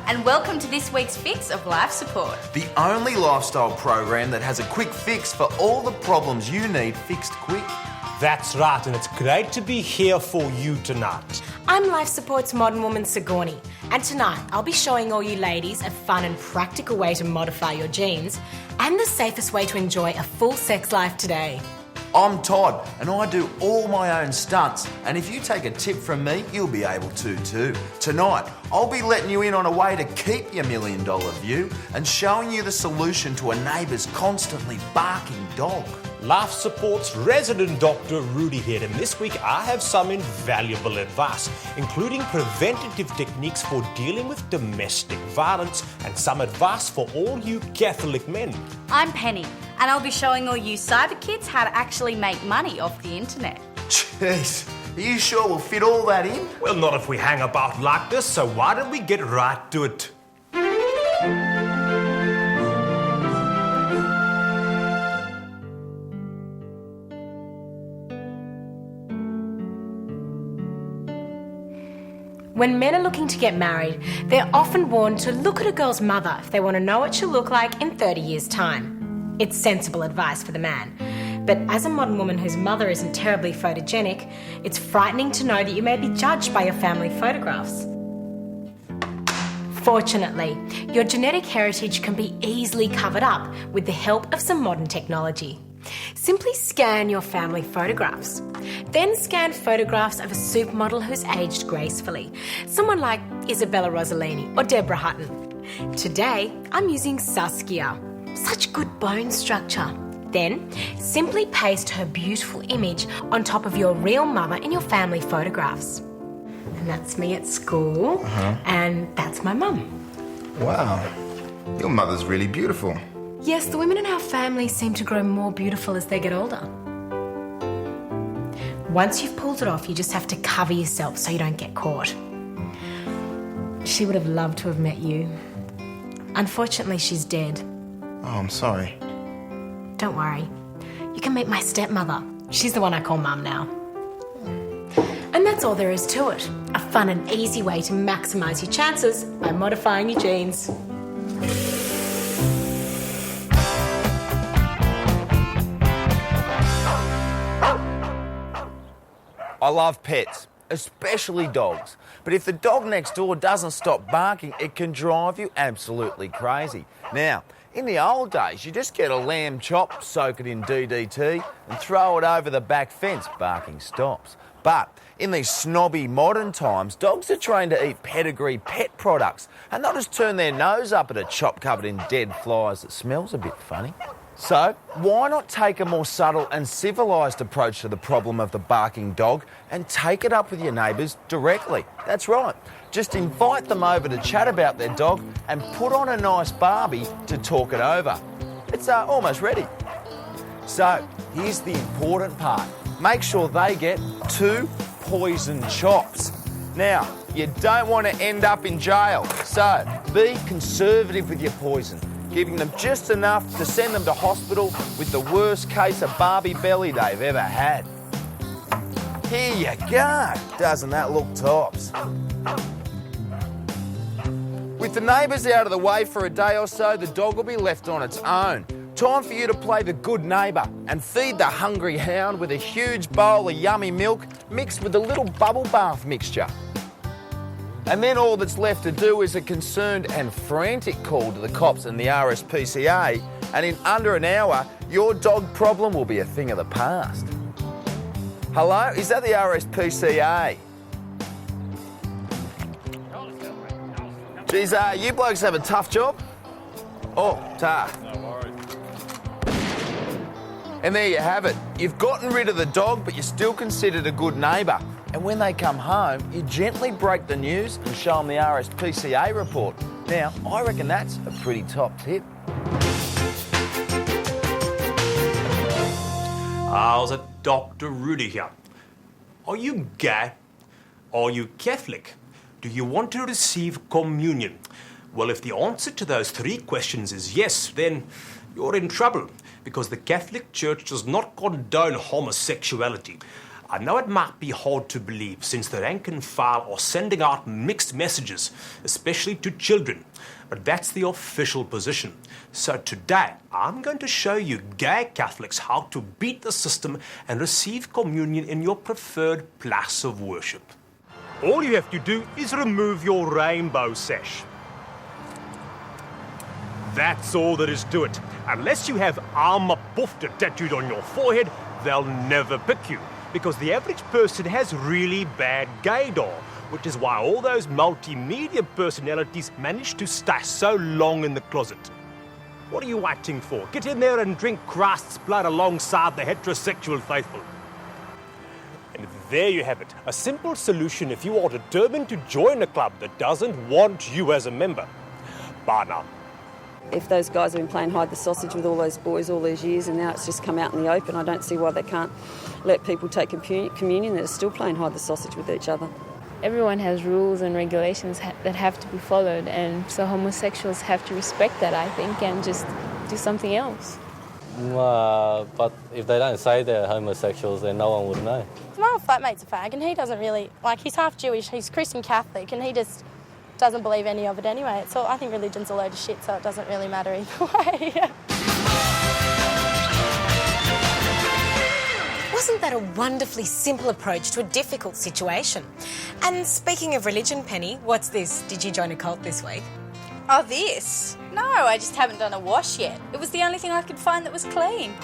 and welcome to this week's fix of life support. The only lifestyle program that has a quick fix for all the problems you need fixed quick. That's right, and it's great to be here for you tonight. I'm Life Support's modern woman Sigourney, and tonight I'll be showing all you ladies a fun and practical way to modify your genes and the safest way to enjoy a full sex life today. I'm Todd, and I do all my own stunts, and if you take a tip from me, you'll be able to too. Tonight, I'll be letting you in on a way to keep your $1 million view and showing you the solution to a neighbour's constantly barking dog. Life Support's resident Dr. Rudy here, and this week I have some invaluable advice, including preventative techniques for dealing with domestic violence and some advice for all you Catholic men. I'm Penny, and I'll be showing all you cyber kids how to actually make money off the internet. Jeez, are you sure we'll fit all that in? Well, not if we hang about like this, so why don't we get right to it? When men are looking to get married, they're often warned to look at a girl's mother if they want to know what she'll look like in 30 years' time. It's sensible advice for the man. But as a modern woman whose mother isn't terribly photogenic, it's frightening to know that you may be judged by your family photographs. Fortunately, your genetic heritage can be easily covered up with the help of some modern technology. Simply scan your family photographs. Then scan photographs of a supermodel who's aged gracefully, someone like Isabella Rossellini or Deborah Hutton. Today, I'm using Saskia. Such good bone structure. Then, simply paste her beautiful image on top of your real mother in your family photographs. And that's me at school, and that's my mum. Wow, your mother's really beautiful. Yes, the women in our family seem to grow more beautiful as they get older. Once you've pulled it off, you just have to cover yourself so you don't get caught. She would have loved to have met you. Unfortunately, she's dead. Oh, I'm sorry. Don't worry. You can meet my stepmother. She's the one I call Mum now. And that's all there is to it. A fun and easy way to maximise your chances by modifying your genes. I love pets, especially dogs. But if the dog next door doesn't stop barking, it can drive you absolutely crazy. Now, in the old days, you just get a lamb chop, soak it in DDT, and throw it over the back fence. Barking stops. But in these snobby modern times, dogs are trained to eat pedigree pet products, and they'll just turn their nose up at a chop covered in dead flies that smells a bit funny. So, why not take a more subtle and civilised approach to the problem of the barking dog and take it up with your neighbours directly? That's right. Just invite them over to chat about their dog and put on a nice barbie to talk it over. It's almost ready. So, here's the important part. Make sure they get 2 poison chops. Now, you don't want to end up in jail, so be conservative with your poison, giving them just enough to send them to hospital with the worst case of Barbie belly they've ever had. Here you go. Doesn't that look tops? With the neighbours out of the way for a day or so, the dog will be left on its own. Time for you to play the good neighbour and feed the hungry hound with a huge bowl of yummy milk mixed with a little bubble bath mixture. And then all that's left to do is a concerned and frantic call to the cops and the RSPCA, and in under an hour, your dog problem will be a thing of the past. Hello, is that the RSPCA? Geez, you blokes have a tough job. Oh, tough. No worries. And there you have it. You've gotten rid of the dog, but you're still considered a good neighbour. And when they come home, you gently break the news and show them the RSPCA report. Now, I reckon that's a pretty top tip. How's it, Dr. Rudy here? Are you gay? Are you Catholic? Do you want to receive communion? Well, if the answer to those 3 questions is yes, then you're in trouble, because the Catholic Church does not condone homosexuality. I know it might be hard to believe since the rank and file are sending out mixed messages, especially to children, but that's the official position. So today, I'm going to show you gay Catholics how to beat the system and receive communion in your preferred place of worship. All you have to do is remove your rainbow sash. That's all there is to it. Unless you have Alma Pufta tattooed on your forehead, they'll never pick you, because the average person has really bad gaydar, which is why all those multimedia personalities manage to stay so long in the closet. What are you waiting for? Get in there and drink Christ's blood alongside the heterosexual faithful. And there you have it, a simple solution if you are determined to join a club that doesn't want you as a member. Bye now. If those guys have been playing hide the sausage with all those boys all these years and now it's just come out in the open, I don't see why they can't let people take communion that are still playing hide the sausage with each other. Everyone has rules and regulations that have to be followed, and so homosexuals have to respect that, I think, and just do something else. But if they don't say they're homosexuals, then no one would know. My old flatmate's a fag, and he doesn't really, he's half Jewish, he's Christian Catholic, and he just doesn't believe any of it anyway. So I think religion's a load of shit, so it doesn't really matter either way. Wasn't that a wonderfully simple approach to a difficult situation? And speaking of religion, Penny, what's this? Did you join a cult this week? Oh, this? No, I just haven't done a wash yet. It was the only thing I could find that was clean.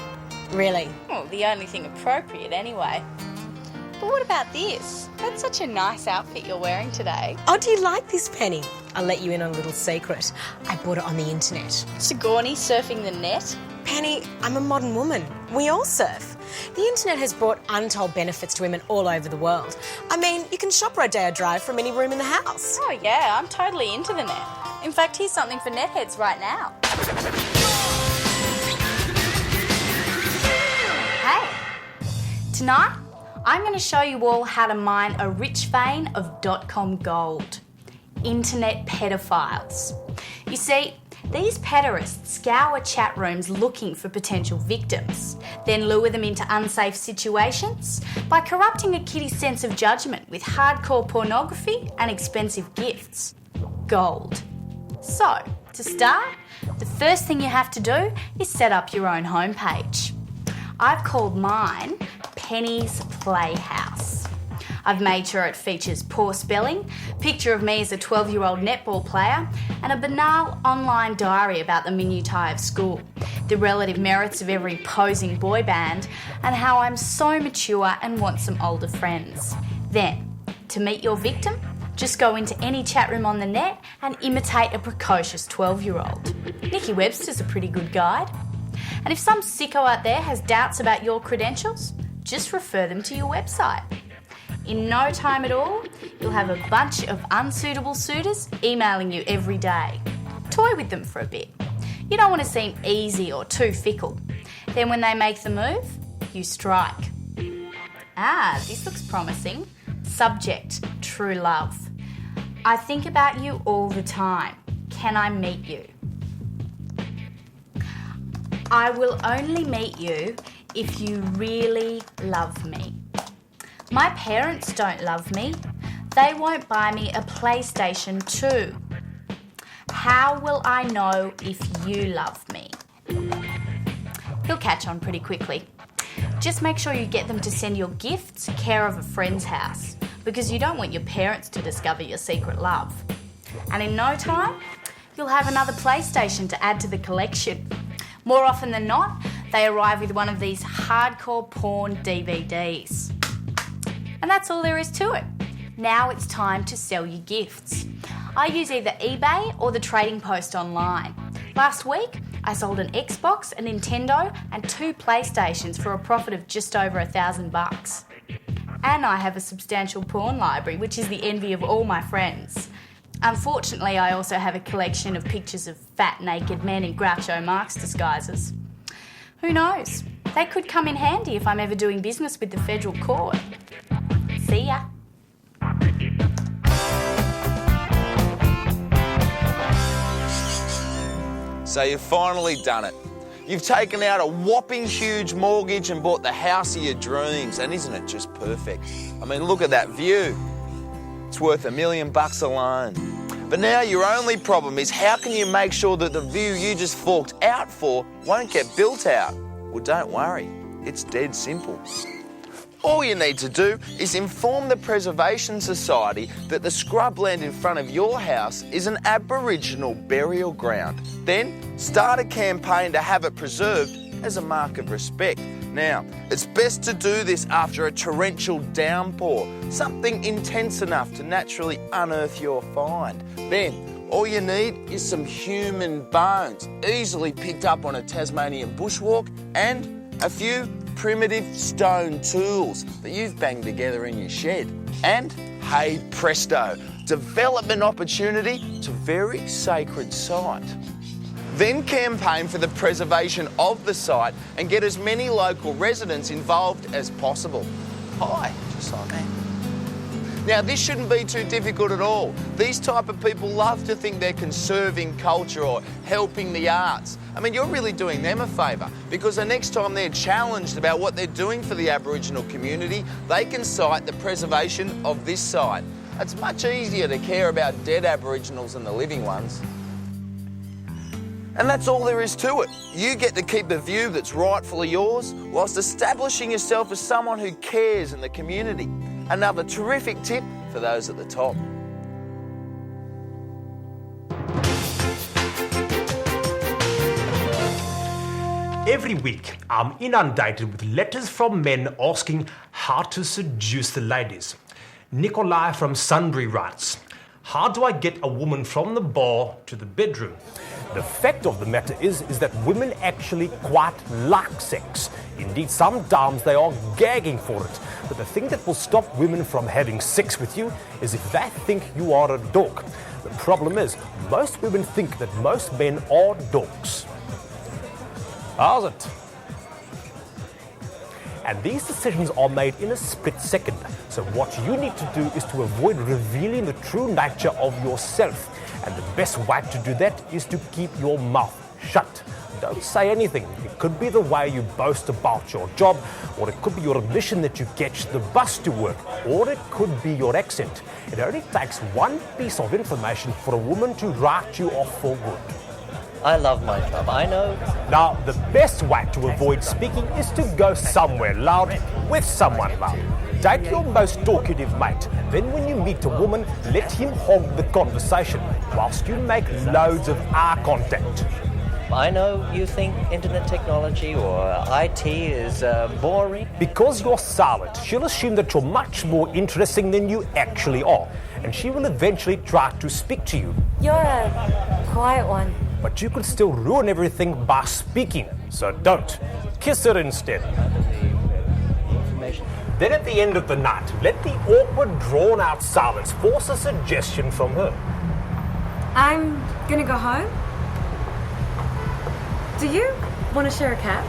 Really? Well, the only thing appropriate anyway. But what about this? That's such a nice outfit you're wearing today. Oh, do you like this, Penny? I'll let you in on a little secret. I bought it on the internet. Sigourney surfing the net? Penny, I'm a modern woman. We all surf. The internet has brought untold benefits to women all over the world. I mean, you can shop Rodeo Drive from any room in the house. Oh yeah, I'm totally into the net. In fact, here's something for netheads right now. Hey, tonight I'm going to show you all how to mine a rich vein of .com gold. Internet pedophiles. You see, these pederasts scour chat rooms looking for potential victims, then lure them into unsafe situations by corrupting a kiddie's sense of judgment with hardcore pornography and expensive gifts. Gold. So, to start, the first thing you have to do is set up your own homepage. I've called mine Penny's Playhouse. I've made sure it features poor spelling, picture of me as a 12-year-old netball player, and a banal online diary about the minutiae of school, the relative merits of every posing boy band, and how I'm so mature and want some older friends. Then, to meet your victim, just go into any chat room on the net and imitate a precocious 12-year-old. Nikki Webster's a pretty good guide. And if some sicko out there has doubts about your credentials, just refer them to your website. In no time at all, you'll have a bunch of unsuitable suitors emailing you every day. Toy with them for a bit. You don't want to seem easy or too fickle. Then when they make the move, you strike. Ah, this looks promising. Subject, true love. I think about you all the time. Can I meet you? I will only meet you if you really love me. My parents don't love me. They won't buy me a PlayStation 2. How will I know if you love me? You'll catch on pretty quickly. Just make sure you get them to send your gifts care of a friend's house, because you don't want your parents to discover your secret love. And in no time, you'll have another PlayStation to add to the collection. More often than not, they arrive with one of these hardcore porn DVDs. And that's all there is to it. Now it's time to sell your gifts. I use either eBay or the Trading Post online. Last week, I sold an Xbox, a Nintendo, and 2 PlayStations for a profit of just over $1,000. And I have a substantial porn library, which is the envy of all my friends. Unfortunately, I also have a collection of pictures of fat, naked men in Groucho Marx disguises. Who knows? They could come in handy if I'm ever doing business with the federal court. See ya. So you've finally done it. You've taken out a whopping huge mortgage and bought the house of your dreams, and isn't it just perfect? I mean, look at that view. It's worth $1 million alone. But now your only problem is how can you make sure that the view you just forked out for won't get built out? Well, don't worry, it's dead simple. All you need to do is inform the Preservation Society that the scrubland in front of your house is an Aboriginal burial ground. Then start a campaign to have it preserved as a mark of respect. Now, it's best to do this after a torrential downpour, something intense enough to naturally unearth your find. Then, all you need is some human bones, easily picked up on a Tasmanian bushwalk, and a few primitive stone tools that you've banged together in your shed. And, hey presto, development opportunity to very sacred site. Then campaign for the preservation of the site and get as many local residents involved as possible. Hi, just like that. Now, this shouldn't be too difficult at all. These type of people love to think they're conserving culture or helping the arts. I mean, you're really doing them a favour because the next time they're challenged about what they're doing for the Aboriginal community, they can cite the preservation of this site. It's much easier to care about dead Aboriginals than the living ones. And that's all there is to it. You get to keep the view that's rightfully yours whilst establishing yourself as someone who cares in the community. Another terrific tip for those at the top. Every week, I'm inundated with letters from men asking how to seduce the ladies. Nikolai from Sundry writes, "How do I get a woman from the bar to the bedroom?" The fact of the matter is that women actually quite like sex. Indeed, sometimes they are gagging for it. But the thing that will stop women from having sex with you is if they think you are a dork. The problem is, most women think that most men are dorks. How's it? And these decisions are made in a split second. So what you need to do is to avoid revealing the true nature of yourself. And the best way to do that is to keep your mouth shut. Don't say anything. It could be the way you boast about your job, or it could be your admission that you catch the bus to work, or it could be your accent. It only takes one piece of information for a woman to write you off for good. I love my job, I know. Now, the best way to avoid speaking is to go somewhere loud with someone loud. Date your most talkative mate. Then when you meet a woman, let him hog the conversation whilst you make loads of eye contact. I know you think internet technology or IT is boring. Because you're silent, she'll assume that you're much more interesting than you actually are, and she will eventually try to speak to you. You're a quiet one. But you could still ruin everything by speaking, so don't. Kiss her instead. Then at the end of the night, let the awkward, drawn-out silence force a suggestion from her. I'm gonna go home. Do you want to share a cab?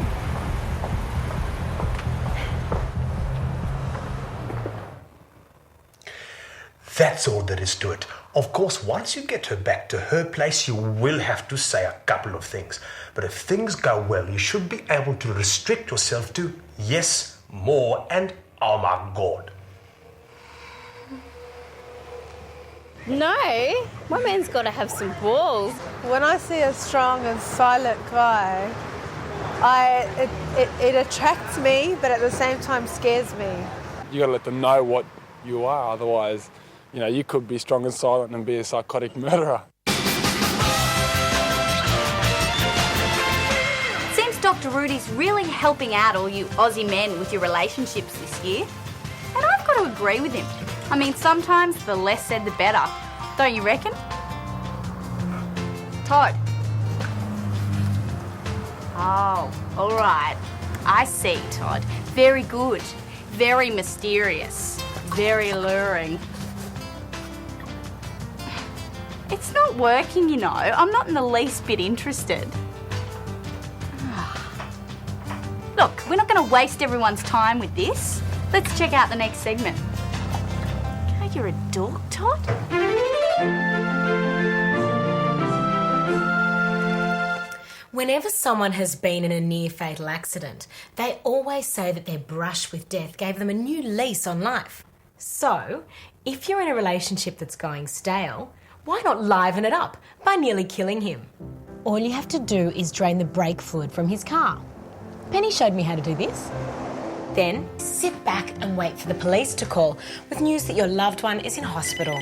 That's all there is to it. Of course, once you get her back to her place, you will have to say a couple of things. But if things go well, you should be able to restrict yourself to yes, more, and oh my God. No, my man's got to have some balls. When I see a strong and silent guy, it attracts me, but at the same time scares me. You got to let them know what you are, otherwise, you know, you could be strong and silent and be a psychotic murderer. Seems Dr. Rudy's really helping out all you Aussie men with your relationships this year. And I've got to agree with him. I mean, sometimes the less said the better. Don't you reckon? Todd. Oh, all right. I see, Todd. Very good. Very mysterious. Very alluring. It's not working, you know. I'm not in the least bit interested. Look, we're not going to waste everyone's time with this. Let's check out the next segment. God, you're a dork, Todd? Whenever someone has been in a near-fatal accident, they always say that their brush with death gave them a new lease on life. So, if you're in a relationship that's going stale, why not liven it up by nearly killing him? All you have to do is drain the brake fluid from his car. Penny showed me how to do this. Then, sit back and wait for the police to call with news that your loved one is in hospital.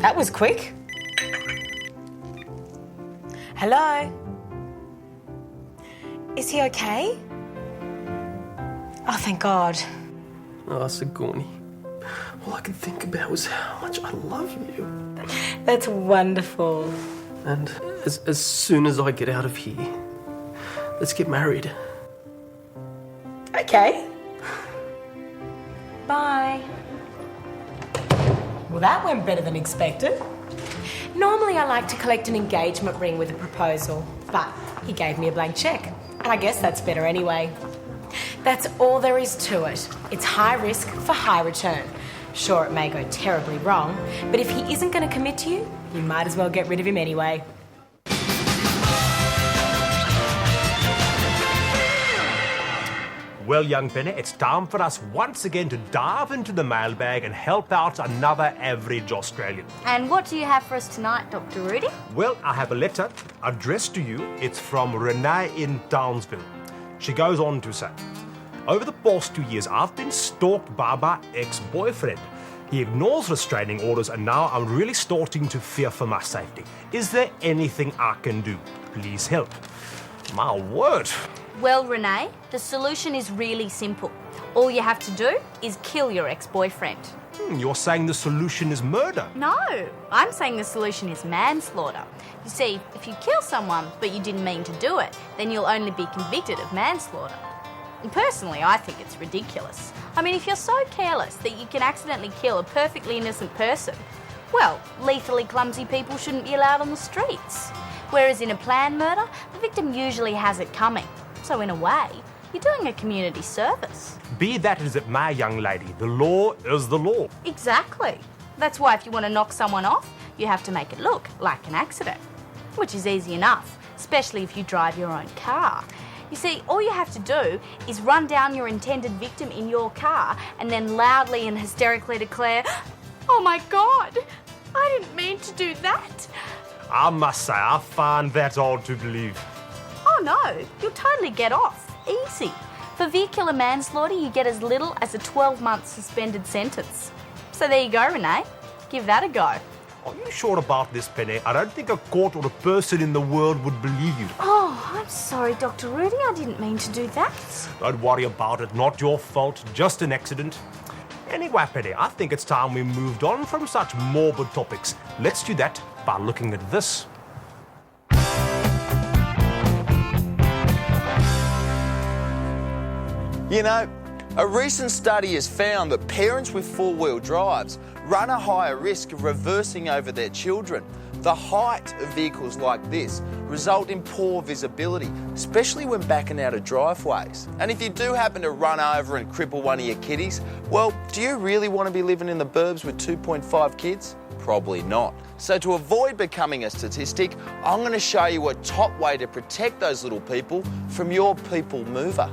That was quick. Hello? Is he okay? Oh, thank God. Oh, Sigourney. All I can think about was how much I love you. That's wonderful. And as soon as I get out of here, let's get married. Okay. Bye. Well, that went better than expected. Normally I like to collect an engagement ring with a proposal, but he gave me a blank cheque, and I guess that's better anyway. That's all there is to it. It's high risk for high return. Sure, it may go terribly wrong, but if he isn't going to commit to you, you might as well get rid of him anyway. Well, young Penny, it's time for us once again to dive into the mailbag and help out another average Australian. And what do you have for us tonight, Dr. Rudy? Well, I have a letter addressed to you. It's from Renee in Townsville. She goes on to say, over the past 2 years, I've been stalked by my ex-boyfriend. He ignores restraining orders and now I'm really starting to fear for my safety. Is there anything I can do? Please help. My word. Well, Renee, the solution is really simple. All you have to do is kill your ex-boyfriend. You're saying the solution is murder? No, I'm saying the solution is manslaughter. You see, if you kill someone but you didn't mean to do it, then you'll only be convicted of manslaughter. And personally, I think it's ridiculous. I mean, if you're so careless that you can accidentally kill a perfectly innocent person, well, lethally clumsy people shouldn't be allowed on the streets. Whereas in a planned murder, the victim usually has it coming. So in a way, you're doing a community service. Be that as it may, young lady, the law is the law. Exactly. That's why if you want to knock someone off, you have to make it look like an accident. Which is easy enough, especially if you drive your own car. You see, all you have to do is run down your intended victim in your car and then loudly and hysterically declare, "Oh my God, I didn't mean to do that." I must say, I find that hard to believe. Oh no, you'll totally get off. Easy. For vehicular manslaughter, you get as little as a 12-month suspended sentence. So there you go, Renee. Give that a go. Are you sure about this, Penny? I don't think a court or a person in the world would believe you. Oh, I'm sorry, Dr. Rudy. I didn't mean to do that. Don't worry about it. Not your fault. Just an accident. Anyway, Penny, I think it's time we moved on from such morbid topics. Let's do that by looking at this. You know, a recent study has found that parents with four-wheel drives run a higher risk of reversing over their children. The height of vehicles like this result in poor visibility, especially when backing out of driveways. And if you do happen to run over and cripple one of your kiddies, well, do you really want to be living in the burbs with 2.5 kids? Probably not. So to avoid becoming a statistic, I'm going to show you a top way to protect those little people from your people mover.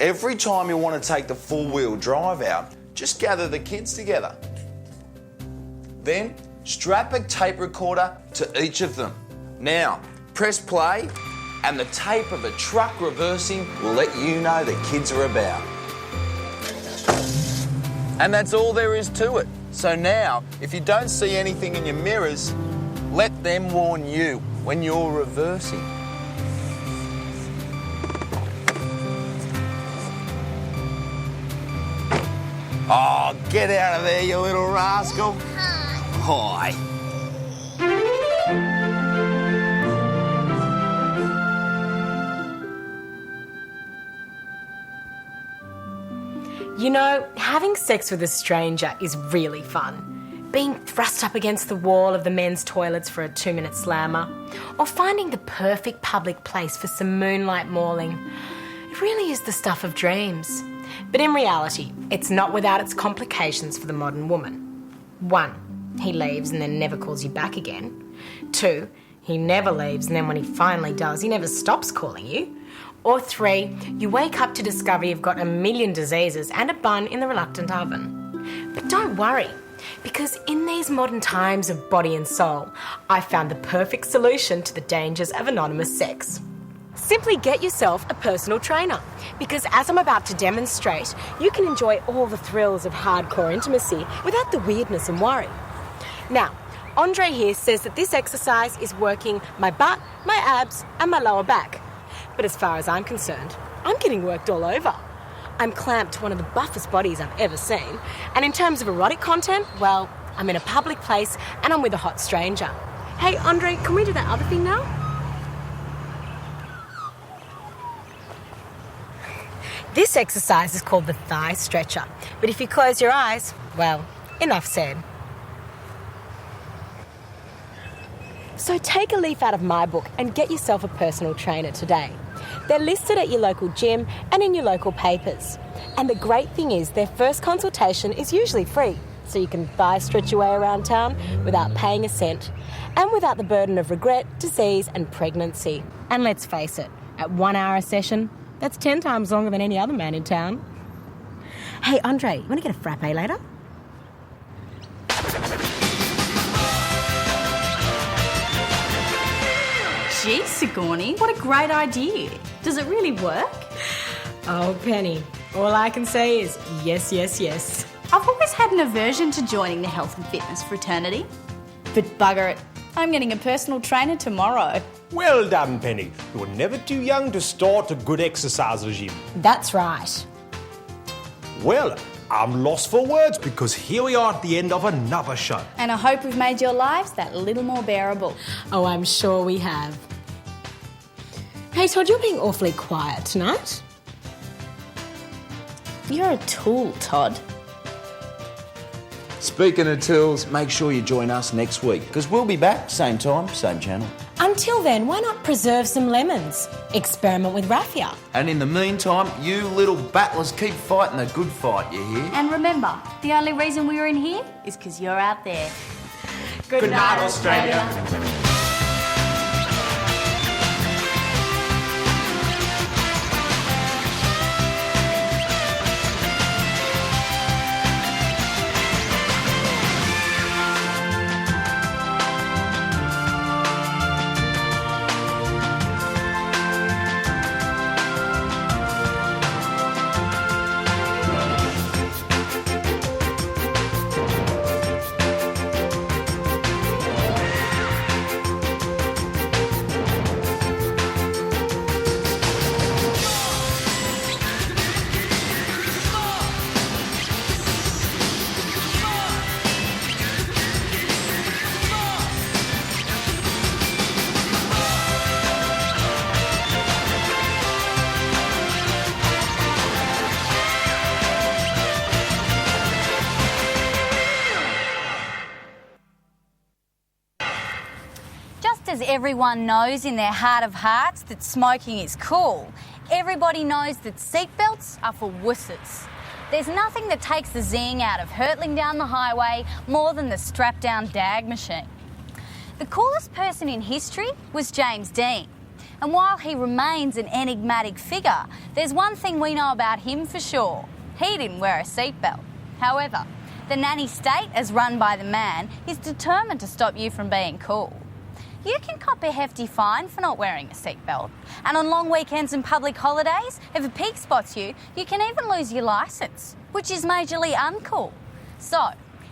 Every time you want to take the four-wheel drive out, just gather the kids together. Then strap a tape recorder to each of them. Now, press play and the tape of a truck reversing will let you know the kids are about. And that's all there is to it. So now, if you don't see anything in your mirrors, let them warn you when you're reversing. Oh, get out of there, you little rascal. Hi. You know, having sex with a stranger is really fun. Being thrust up against the wall of the men's toilets for a 2-minute slammer, or finding the perfect public place for some moonlight mauling. It really is the stuff of dreams. But in reality, it's not without its complications for the modern woman. 1, he leaves and then never calls you back again. 2, He never leaves, and then when he finally does, he never stops calling you. Or 3, you wake up to discover you've got a million diseases and a bun in the reluctant oven. But don't worry, because in these modern times of body and soul, I found the perfect solution to the dangers of anonymous sex. Simply get yourself a personal trainer, because as I'm about to demonstrate, you can enjoy all the thrills of hardcore intimacy without the weirdness and worry. Now, Andre here says that this exercise is working my butt, my abs and my lower back. But as far as I'm concerned, I'm getting worked all over. I'm clamped to one of the buffest bodies I've ever seen, and in terms of erotic content, well, I'm in a public place and I'm with a hot stranger. Hey Andre, can we do that other thing now? This exercise is called the thigh stretcher, but if you close your eyes, well, enough said. So take a leaf out of my book and get yourself a personal trainer today. They're listed at your local gym and in your local papers. And the great thing is their first consultation is usually free, so you can thigh stretch your way around town without paying a cent and without the burden of regret, disease and pregnancy. And let's face it, at 1 hour a session, that's 10 times longer than any other man in town. Hey Andre, you want to get a frappe later? Gee, Sigourney, what a great idea. Does it really work? Oh, Penny, all I can say is yes, yes, yes. I've always had an aversion to joining the health and fitness fraternity. But bugger it, I'm getting a personal trainer tomorrow. Well done, Penny. You're never too young to start a good exercise regime. That's right. Well, I'm lost for words because here we are at the end of another show. And I hope we've made your lives that little more bearable. Oh, I'm sure we have. Hey Todd, you're being awfully quiet tonight. You're a tool, Todd. Speaking of tools, make sure you join us next week, because we'll be back, same time, same channel. Until then, why not preserve some lemons? Experiment with raffia. And in the meantime, you little battlers keep fighting the good fight, you hear? And remember, the only reason we're in here is because you're out there. Good night, Australia. As everyone knows in their heart of hearts that smoking is cool, everybody knows that seatbelts are for wusses. There's nothing that takes the zing out of hurtling down the highway more than the strap-down dag machine. The coolest person in history was James Dean. And while he remains an enigmatic figure, there's one thing we know about him for sure. He didn't wear a seatbelt. However, the nanny state, as run by the man, is determined to stop you from being cool. You can cop a hefty fine for not wearing a seatbelt. And on long weekends and public holidays, if a pig spots you, you can even lose your licence, which is majorly uncool. So,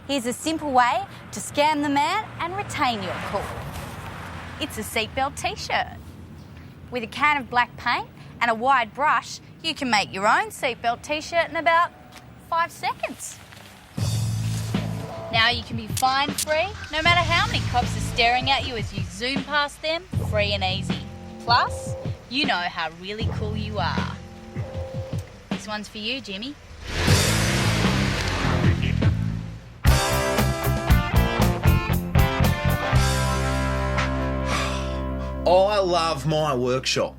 here's a simple way to scam the man and retain your cool. It's a seatbelt t-shirt. With a can of black paint and a wide brush, you can make your own seatbelt t-shirt in about 5 seconds. Now you can be fine-free, no matter how many cops are staring at you as you zoom past them, free and easy. Plus, you know how really cool you are. This one's for you, Jimmy. I love my workshop,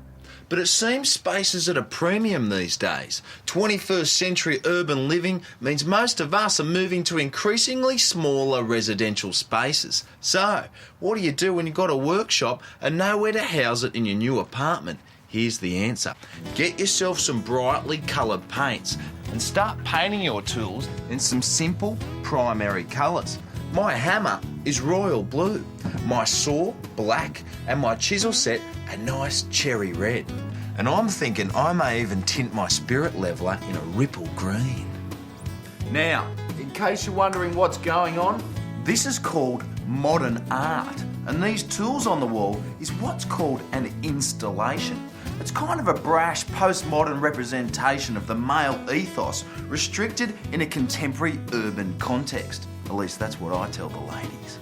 but it seems space is at a premium these days. 21st century urban living means most of us are moving to increasingly smaller residential spaces. So, what do you do when you've got a workshop and nowhere to house it in your new apartment? Here's the answer. Get yourself some brightly coloured paints and start painting your tools in some simple primary colours. My hammer is royal blue, my saw black, and my chisel set a nice cherry red. And I'm thinking I may even tint my spirit leveller in a ripple green. Now, in case you're wondering what's going on, this is called modern art. And these tools on the wall is what's called an installation. It's kind of a brash postmodern representation of the male ethos restricted in a contemporary urban context. At least that's what I tell the ladies.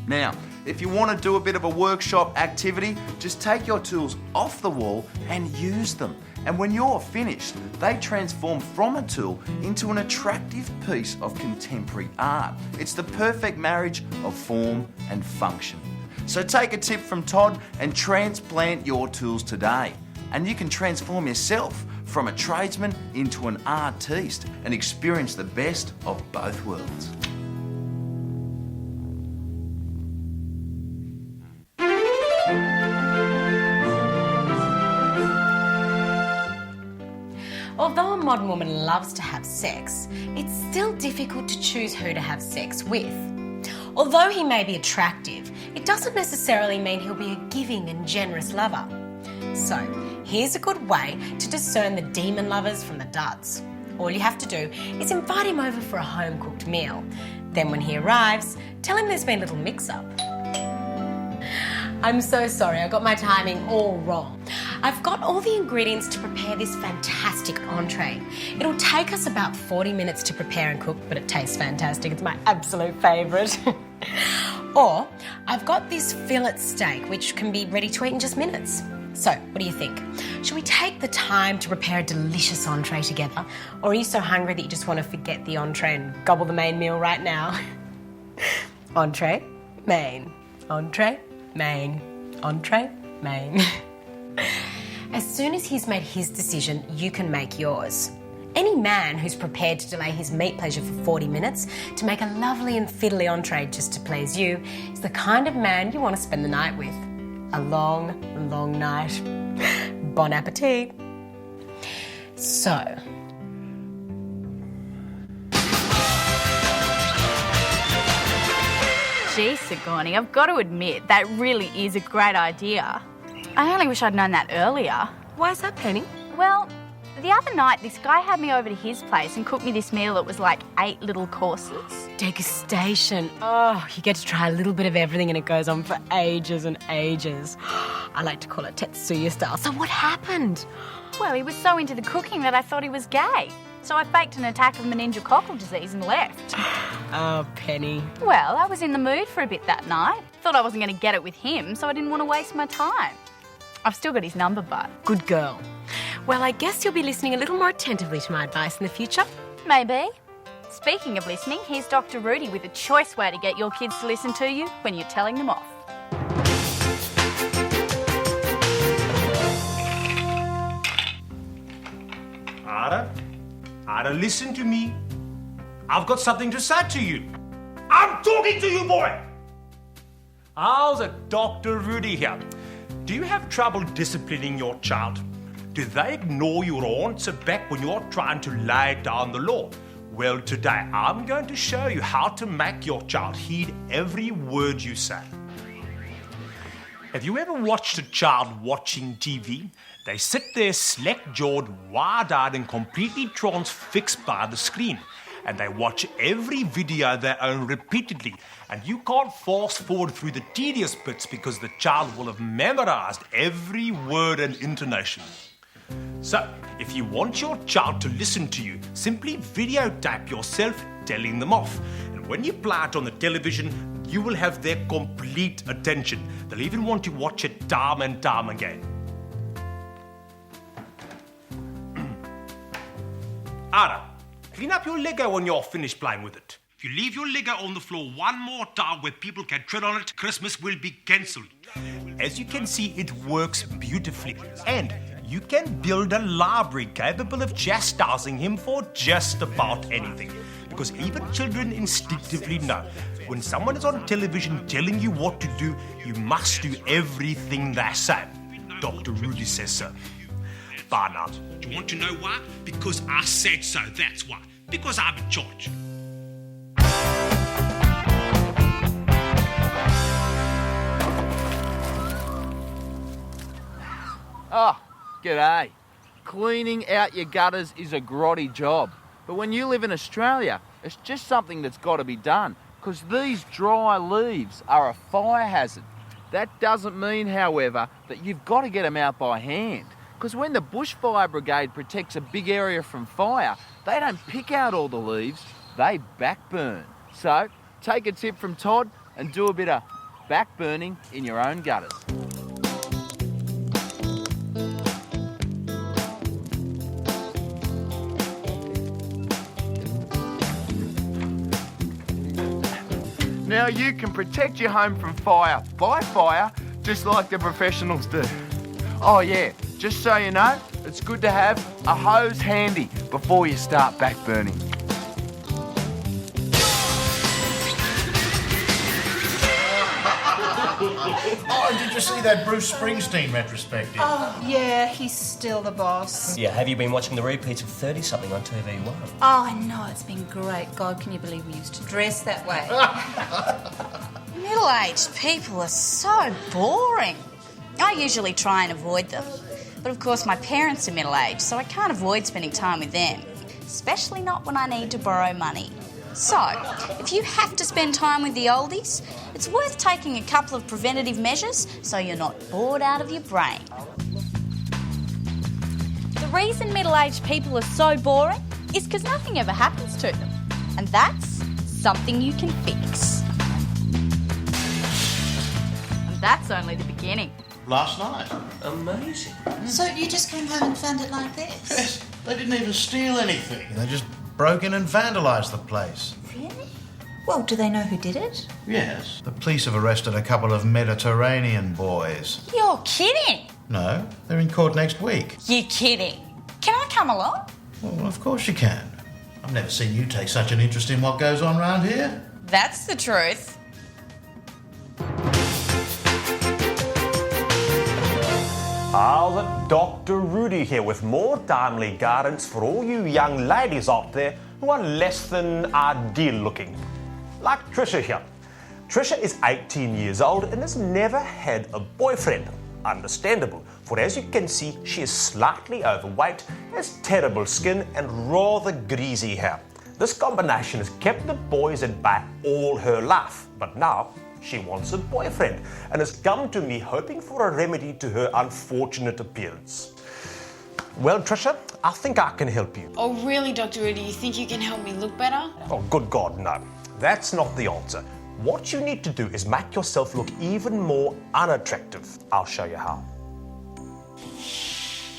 Now, if you want to do a bit of a workshop activity, just take your tools off the wall and use them. And when you're finished, they transform from a tool into an attractive piece of contemporary art. It's the perfect marriage of form and function. So take a tip from Todd and transplant your tools today. And you can transform yourself from a tradesman into an artiste and experience the best of both worlds. Although a modern woman loves to have sex, it's still difficult to choose who to have sex with. Although he may be attractive, it doesn't necessarily mean he'll be a giving and generous lover. So, here's a good way to discern the demon lovers from the duds. All you have to do is invite him over for a home-cooked meal. Then when he arrives, tell him there's been a little mix-up. I'm so sorry, I got my timing all wrong. I've got all the ingredients to prepare this fantastic entree. It'll take us about 40 minutes to prepare and cook, but it tastes fantastic. It's my absolute favourite. Or, I've got this fillet steak, which can be ready to eat in just minutes. So, what do you think? Should we take the time to prepare a delicious entree together? Or are you so hungry that you just want to forget the entree and gobble the main meal right now? Entree, main. Entree, main. Entree, main. As soon as he's made his decision, you can make yours. Any man who's prepared to delay his meat pleasure for 40 minutes to make a lovely and fiddly entree just to please you is the kind of man you want to spend the night with. A long, long night. Bon appetit. So, Gee, Sigourney, I've got to admit, that really is a great idea. I only wish I'd known that earlier. Why's that, Penny? Well, the other night, this guy had me over to his place and cooked me this meal that was like 8 little courses. Degustation. Oh, you get to try a little bit of everything and it goes on for ages and ages. I like to call it Tetsuya style. So what happened? Well, he was so into the cooking that I thought he was gay. So I faked an attack of meningococcal disease and left. Oh, Penny. Well, I was in the mood for a bit that night. Thought I wasn't going to get it with him, so I didn't want to waste my time. I've still got his number, but... Good girl. Well, I guess you'll be listening a little more attentively to my advice in the future. Maybe. Speaking of listening, here's Dr. Rudy with a choice way to get your kids to listen to you when you're telling them off. Ada, listen to me. I've got something to say to you. I'm talking to you, boy! How's it, Dr. Rudy here? Do you have trouble disciplining your child? Do they ignore your answer back when you're trying to lay down the law? Well, today I'm going to show you how to make your child heed every word you say. Have you ever watched a child watching TV? They sit there slack-jawed, wide-eyed and completely transfixed by the screen. And they watch every video they own repeatedly. And you can't fast forward through the tedious bits because the child will have memorized every word and intonation. So, if you want your child to listen to you, simply videotape yourself telling them off. And when you play it on the television, you will have their complete attention. They'll even want to watch it time and time again. Ada, clean up your Lego when you're finished playing with it. If you leave your Lego on the floor one more time where people can tread on it, Christmas will be cancelled. As you can see, it works beautifully. And you can build a library capable of chastising him for just about anything. Because even children instinctively know when someone is on television telling you what to do, you must do everything they say. Dr. Rudy says so. Bye now. Do you want to know why? Because I said so, that's why. Because I'm in charge. Oh, g'day. Cleaning out your gutters is a grotty job. But when you live in Australia, it's just something that's got to be done, because these dry leaves are a fire hazard. That doesn't mean, however, that you've got to get them out by hand, because when the bushfire brigade protects a big area from fire, they don't pick out all the leaves, they backburn. So, take a tip from Todd and do a bit of backburning in your own gutters. Now you can protect your home from fire by fire, just like the professionals do. Oh yeah, just so you know, it's good to have a hose handy before you start backburning. Oh, and did you see that Bruce Springsteen retrospective? Oh, yeah, he's still the boss. Yeah, have you been watching the repeats of 30-something on TV1? Oh, I know, it's been great. God, can you believe we used to dress that way? Middle-aged people are so boring. I usually try and avoid them. But of course my parents are middle-aged, so I can't avoid spending time with them. Especially not when I need to borrow money. So, if you have to spend time with the oldies, it's worth taking a couple of preventative measures so you're not bored out of your brain. The reason middle-aged people are so boring is because nothing ever happens to them. And that's something you can fix. And that's only the beginning. Last night. Amazing. So you just came home and found it like this? Yes, they didn't even steal anything. They just broke in and vandalised the place. Really? Well, do they know who did it? Yes. The police have arrested a couple of Mediterranean boys. You're kidding! No, they're in court next week. You're kidding. Can I come along? Well, of course you can. I've never seen you take such an interest in what goes on round here. That's the truth. How's it? Dr. Rudy here with more timely guidance for all you young ladies out there who are less than ideal looking. Like Trisha here. Trisha is 18 years old and has never had a boyfriend. Understandable, for as you can see, she is slightly overweight, has terrible skin and rather greasy hair. This combination has kept the boys at bay all her life, but now she wants a boyfriend and has come to me hoping for a remedy to her unfortunate appearance. Well, Trisha, I think I can help you. Oh, really, Dr. Rudy? You think you can help me look better? Oh, good God, no. That's not the answer. What you need to do is make yourself look even more unattractive. I'll show you how.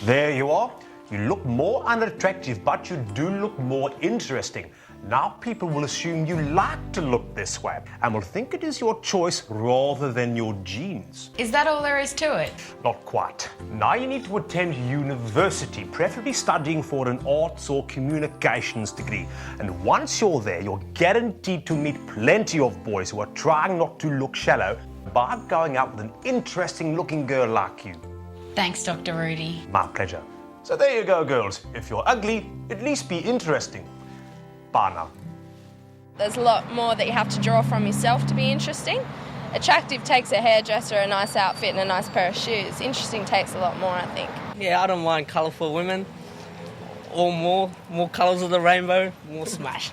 There you are. You look more unattractive, but you do look more interesting. Now people will assume you like to look this way and will think it is your choice rather than your genes. Is that all there is to it? Not quite. Now you need to attend university, preferably studying for an arts or communications degree. And once you're there, you're guaranteed to meet plenty of boys who are trying not to look shallow by going out with an interesting looking girl like you. Thanks, Dr. Rudy. My pleasure. So there you go, girls. If you're ugly, at least be interesting. Bye now. There's a lot more that you have to draw from yourself to be interesting. Attractive takes a hairdresser, a nice outfit and a nice pair of shoes. Interesting takes a lot more, I think. Yeah, I don't mind colourful women. Or more colours of the rainbow, more smash.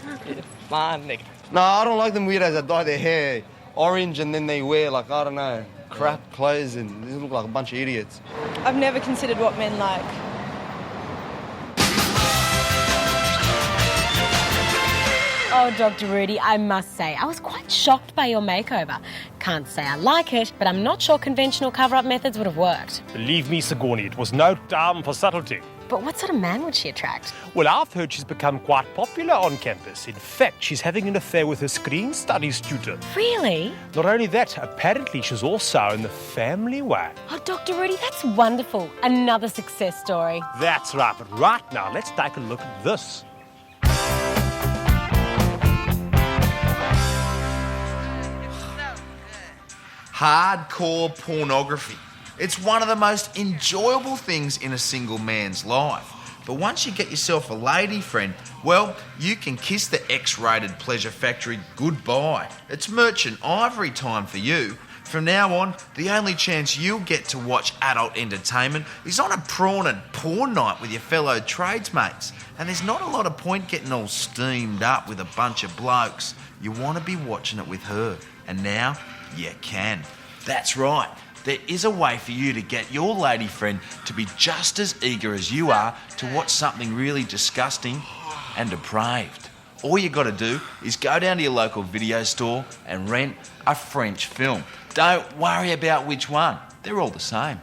Yeah, my nigga. No, I don't like them weirdos that dye their hair orange and then they wear, like, I don't know, crap clothes and they look like a bunch of idiots. I've never considered what men like. Oh, Dr. Rudy, I must say, I was quite shocked by your makeover. Can't say I like it, but I'm not sure conventional cover-up methods would have worked. Believe me, Sigourney, it was no time for subtlety. But what sort of man would she attract? Well, I've heard she's become quite popular on campus. In fact, she's having an affair with her screen studies tutor. Really? Not only that, apparently she's also in the family way. Oh, Dr. Rudy, that's wonderful. Another success story. That's right, but right now, let's take a look at this. Hardcore pornography. It's one of the most enjoyable things in a single man's life. But once you get yourself a lady friend, well, you can kiss the X-rated pleasure factory goodbye. It's merchant ivory time for you. From now on, the only chance you'll get to watch adult entertainment is on a prawn and porn night with your fellow tradesmates. And there's not a lot of point getting all steamed up with a bunch of blokes. You want to be watching it with her. And now, you can. That's right. There is a way for you to get your lady friend to be just as eager as you are to watch something really disgusting and depraved. All you got to do is go down to your local video store and rent a French film. Don't worry about which one. They're all the same.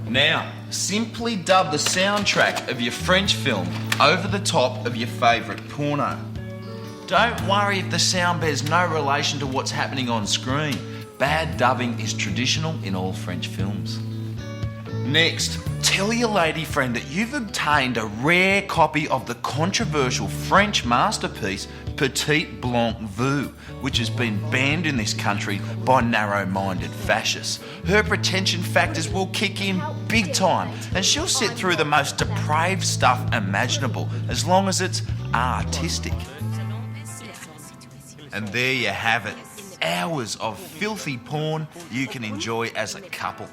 Now, simply dub the soundtrack of your French film over the top of your favourite porno. Don't worry if the sound bears no relation to what's happening on screen. Bad dubbing is traditional in all French films. Next, tell your lady friend that you've obtained a rare copy of the controversial French masterpiece Petite Blanc Vue, which has been banned in this country by narrow-minded fascists. Her pretension factors will kick in big time, and she'll sit through the most depraved stuff imaginable, as long as it's artistic. And there you have it. Hours of filthy porn you can enjoy as a couple.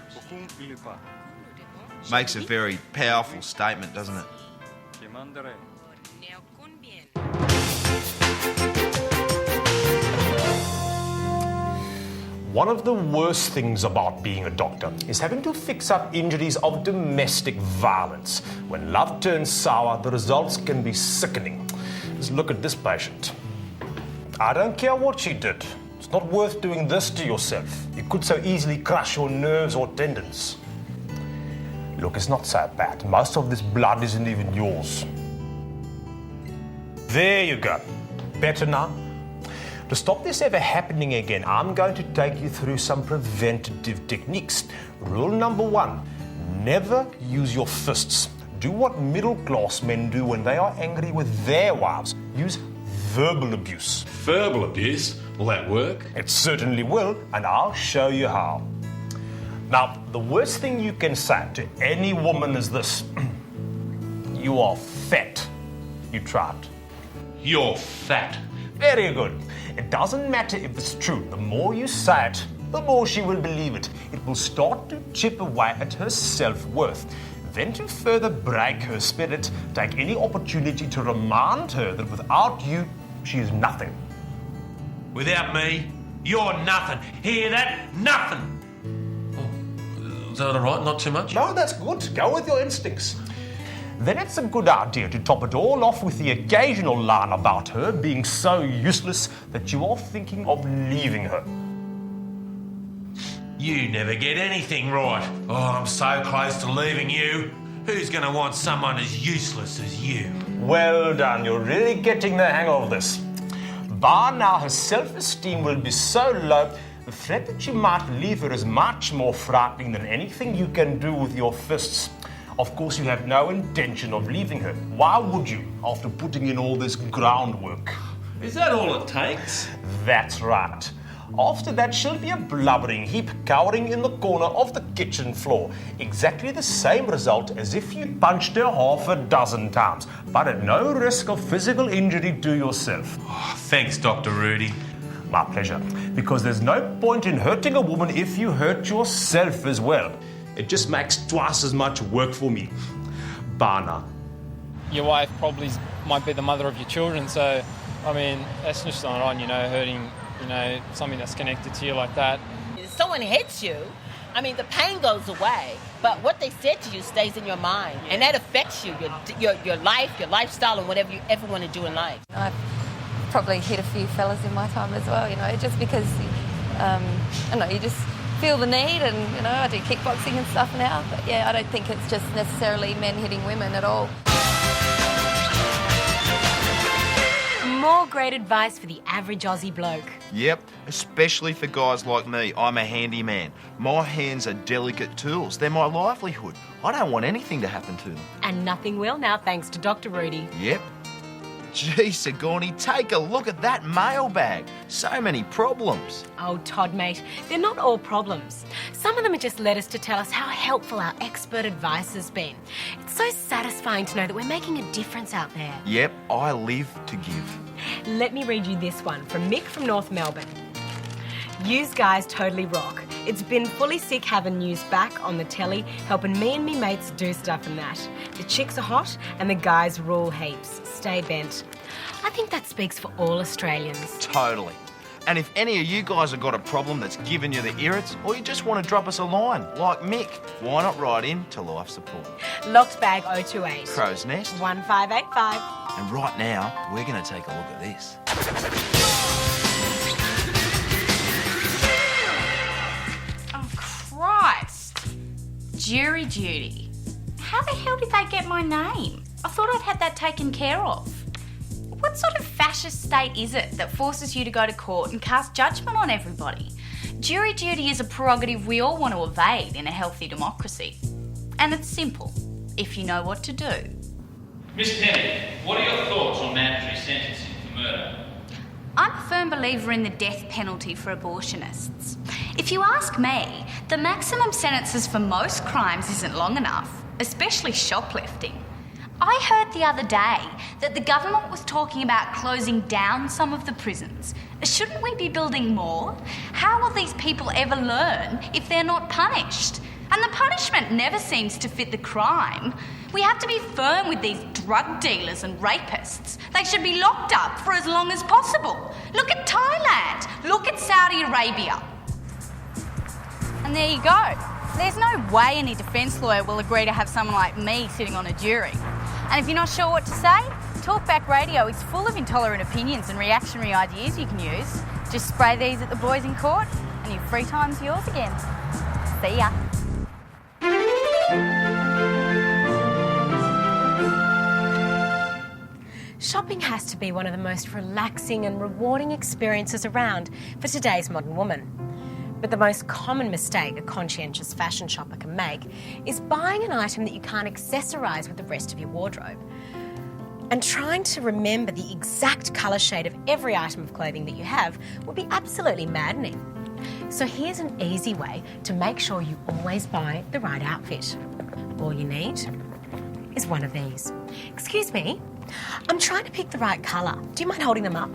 Makes a very powerful statement, doesn't it? One of the worst things about being a doctor is having to fix up injuries of domestic violence. When love turns sour, the results can be sickening. Just look at this patient. I don't care what she did. It's not worth doing this to yourself. You could so easily crush your nerves or tendons. Look, it's not so bad. Most of this blood isn't even yours. There you go. Better now? To stop this ever happening again, I'm going to take you through some preventative techniques. Rule number 1, never use your fists. Do what middle-class men do when they are angry with their wives. Use verbal abuse. Verbal abuse? Will that work? It certainly will, and I'll show you how. Now, the worst thing you can say to any woman is this. You are fat. You tried. You're fat. Very good. It doesn't matter if it's true. The more you say it, the more she will believe it. It will start to chip away at her self-worth. Then to further break her spirit, take any opportunity to remind her that without you, she is nothing. Without me, you're nothing. Hear that? Nothing. Oh, is that all right? Not too much? No, that's good. Go with your instincts. Then it's a good idea to top it all off with the occasional line about her being so useless that you are thinking of leaving her. You never get anything right. Oh, I'm so close to leaving you. Who's going to want someone as useless as you? Well done. You're really getting the hang of this. By now, her self-esteem will be so low, the threat that you might leave her is much more frightening than anything you can do with your fists. Of course, you have no intention of leaving her. Why would you, after putting in all this groundwork? Is that all it takes? That's right. After that, she'll be a blubbering heap cowering in the corner of the kitchen floor. Exactly the same result as if you punched her half a dozen times, but at no risk of physical injury to yourself. Oh, thanks, Dr. Rudy. My pleasure. Because there's no point in hurting a woman if you hurt yourself as well. It just makes twice as much work for me. Bana. Your wife probably might be the mother of your children, so, I mean, that's just not on, hurting, something that's connected to you like that. If someone hits you, I mean, the pain goes away, but what they said to you stays in your mind, and that affects you, your life, your lifestyle, and whatever you ever want to do in life. I've probably hit a few fellas in my time as well, just because, I don't know, you just feel the need, and I do kickboxing and stuff now. But yeah, I don't think it's just necessarily men hitting women at all. More great advice for the average Aussie bloke. Yep, especially for guys like me. I'm a handyman. My hands are delicate tools. They're my livelihood. I don't want anything to happen to them. And nothing will now, thanks to Dr. Rudy. Yep. Gee, Sigourney, take a look at that mailbag. So many problems. Oh, Todd, mate, they're not all problems. Some of them are just letters to tell us how helpful our expert advice has been. It's so satisfying to know that we're making a difference out there. Yep, I live to give. Let me read you this one from Mick from North Melbourne. Yous guys totally rock. It's been fully sick having yous back on the telly, helping me and me mates do stuff and that. The chicks are hot and the guys rule heaps. Stay bent. I think that speaks for all Australians. Totally. And if any of you guys have got a problem that's giving you the irrits, or you just want to drop us a line, like Mick, why not write in to Life Support? Locked bag 028. Crow's Nest. 1585. And right now, we're going to take a look at this. Christ. Jury duty. How the hell did they get my name? I thought I'd had that taken care of. What sort of fascist state is it that forces you to go to court and cast judgment on everybody? Jury duty is a prerogative we all want to evade in a healthy democracy. And it's simple, if you know what to do. Miss Penny, what are your thoughts on mandatory sentencing for murder? I'm a firm believer in the death penalty for abortionists. If you ask me, the maximum sentences for most crimes isn't long enough, especially shoplifting. I heard the other day that the government was talking about closing down some of the prisons. Shouldn't we be building more? How will these people ever learn if they're not punished? And the punishment never seems to fit the crime. We have to be firm with these drug dealers and rapists. They should be locked up for as long as possible. Look at Thailand. Look at Saudi Arabia. And there you go. There's no way any defence lawyer will agree to have someone like me sitting on a jury. And if you're not sure what to say, Talkback Radio is full of intolerant opinions and reactionary ideas you can use. Just spray these at the boys in court and your free time's yours again. See ya. Shopping has to be one of the most relaxing and rewarding experiences around for today's modern woman. But the most common mistake a conscientious fashion shopper can make is buying an item that you can't accessorise with the rest of your wardrobe. And trying to remember the exact colour shade of every item of clothing that you have will be absolutely maddening. So here's an easy way to make sure you always buy the right outfit. All you need is one of these. Excuse me, I'm trying to pick the right colour. Do you mind holding them up?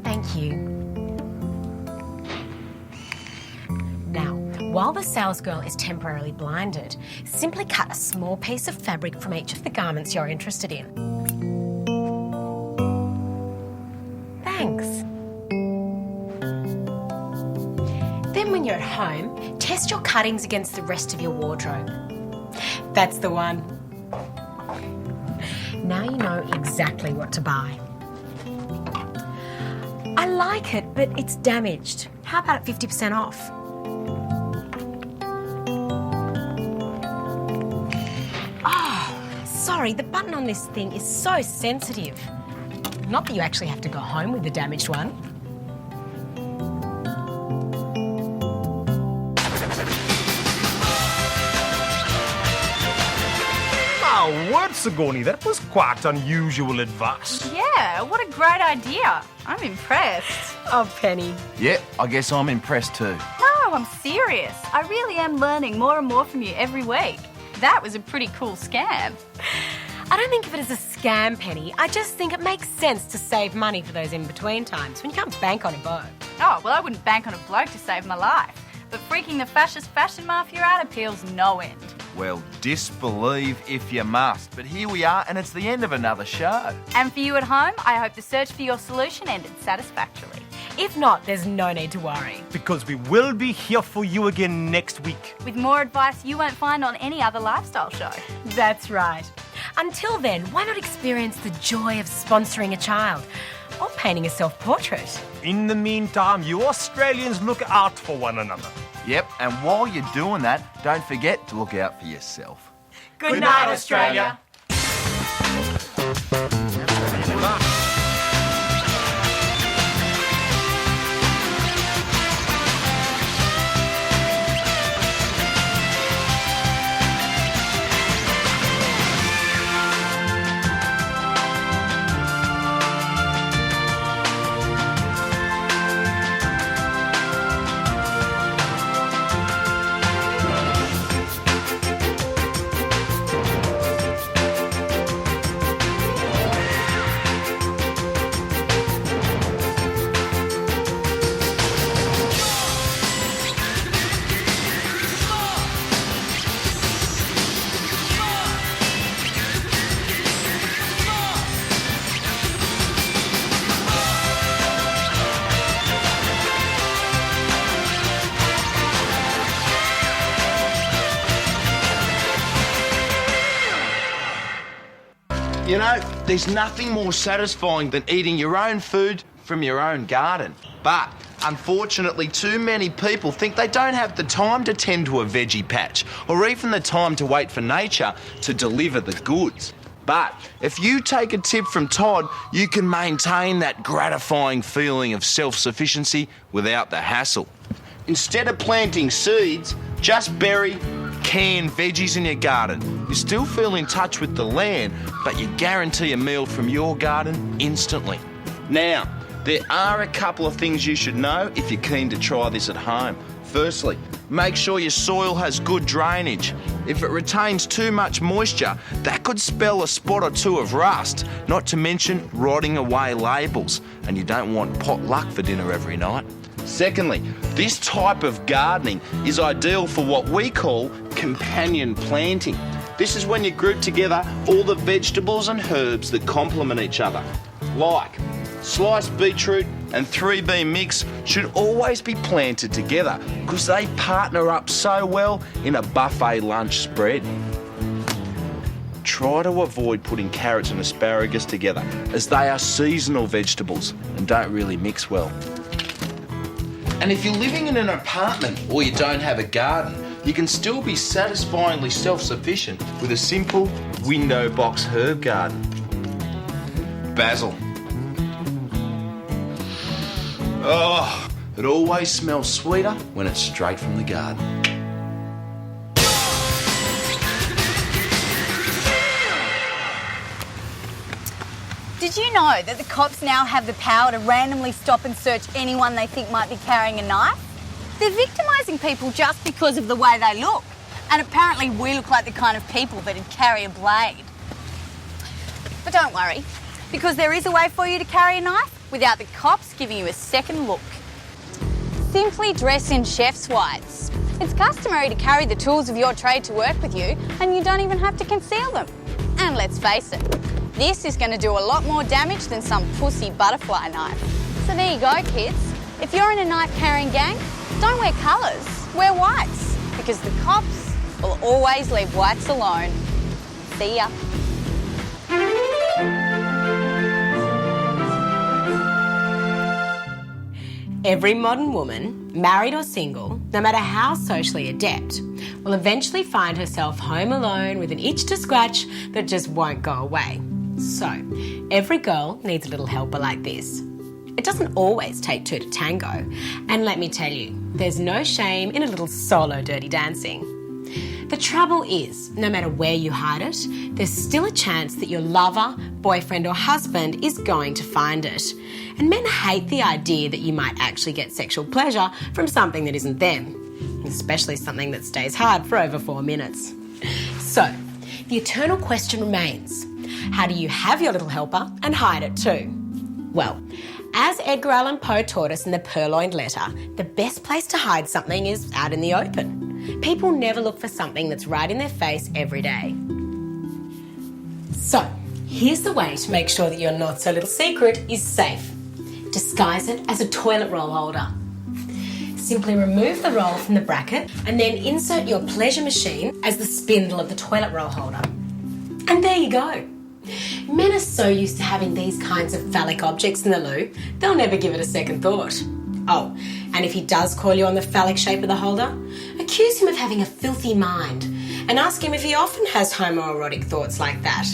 Thank you. Now, while the salesgirl is temporarily blinded, simply cut a small piece of fabric from each of the garments you're interested in. Thanks. Then when you're at home, test your cuttings against the rest of your wardrobe. That's the one. Now you know exactly what to buy. I like it, but it's damaged. How about 50% off? Oh, sorry, the button on this thing is so sensitive. Not that you actually have to go home with the damaged one. Oh, word, Sigourney, that was quite unusual advice. Yeah, what a great idea. I'm impressed. Oh, Penny. Yeah, I guess I'm impressed too. No, I'm serious. I really am learning more and more from you every week. That was a pretty cool scam. I don't think of it as a scam, Penny. I just think it makes sense to save money for those in-between times when you can't bank on a bloke. Oh, well, I wouldn't bank on a bloke to save my life. But freaking the fascist fashion mafia out appeals no end. Well, disbelieve if you must. But here we are, and it's the end of another show. And for you at home, I hope the search for your solution ended satisfactorily. If not, there's no need to worry. Because we will be here for you again next week. With more advice you won't find on any other lifestyle show. That's right. Until then, why not experience the joy of sponsoring a child? or painting a self-portrait. In the meantime, you Australians look out for one another. Yep, and while you're doing that, don't forget to look out for yourself. Good night, Australia. You know, there's nothing more satisfying than eating your own food from your own garden. But unfortunately, too many people think they don't have the time to tend to a veggie patch or even the time to wait for nature to deliver the goods. But if you take a tip from Todd, you can maintain that gratifying feeling of self-sufficiency without the hassle. Instead of planting seeds, just bury canned veggies in your garden. You still feel in touch with the land, but you guarantee a meal from your garden instantly. Now, there are a couple of things you should know if you're keen to try this at home. Firstly, make sure your soil has good drainage. If it retains too much moisture, that could spell a spot or two of rust, not to mention rotting away labels, and you don't want potluck for dinner every night. Secondly, this type of gardening is ideal for what we call companion planting. This is when you group together all the vegetables and herbs that complement each other. Like sliced beetroot and 3B mix should always be planted together because they partner up so well in a buffet lunch spread. Try to avoid putting carrots and asparagus together as they are seasonal vegetables and don't really mix well. And if you're living in an apartment or you don't have a garden, you can still be satisfyingly self-sufficient with a simple window box herb garden. Basil. Oh, it always smells sweeter when it's straight from the garden. Did you know that the cops now have the power to randomly stop and search anyone they think might be carrying a knife? They're victimising people just because of the way they look. And apparently we look like the kind of people that'd carry a blade. But don't worry, because there is a way for you to carry a knife without the cops giving you a second look. Simply dress in chef's whites. It's customary to carry the tools of your trade to work with you, and you don't even have to conceal them. And let's face it, this is going to do a lot more damage than some pussy butterfly knife. So there you go, kids. If you're in a knife-carrying gang, don't wear colours, wear whites, because the cops will always leave whites alone. See ya. Every modern woman, married or single, no matter how socially adept, will eventually find herself home alone with an itch to scratch that just won't go away. So, every girl needs a little helper like this. It doesn't always take two to tango, and let me tell you, there's no shame in a little solo dirty dancing. The trouble is, no matter where you hide it, there's still a chance that your lover, boyfriend or husband is going to find it. And men hate the idea that you might actually get sexual pleasure from something that isn't them, especially something that stays hard for over 4 minutes. So, the eternal question remains, how do you have your little helper and hide it too? Well, as Edgar Allan Poe taught us in the Purloined Letter, the best place to hide something is out in the open. People never look for something that's right in their face every day. So, here's the way to make sure that your not-so-little secret is safe. Disguise it as a toilet roll holder. Simply remove the roll from the bracket and then insert your pleasure machine as the spindle of the toilet roll holder. And there you go. Men are so used to having these kinds of phallic objects in the loo, they'll never give it a second thought. Oh, and if he does call you on the phallic shape of the holder, accuse him of having a filthy mind and ask him if he often has homoerotic thoughts like that.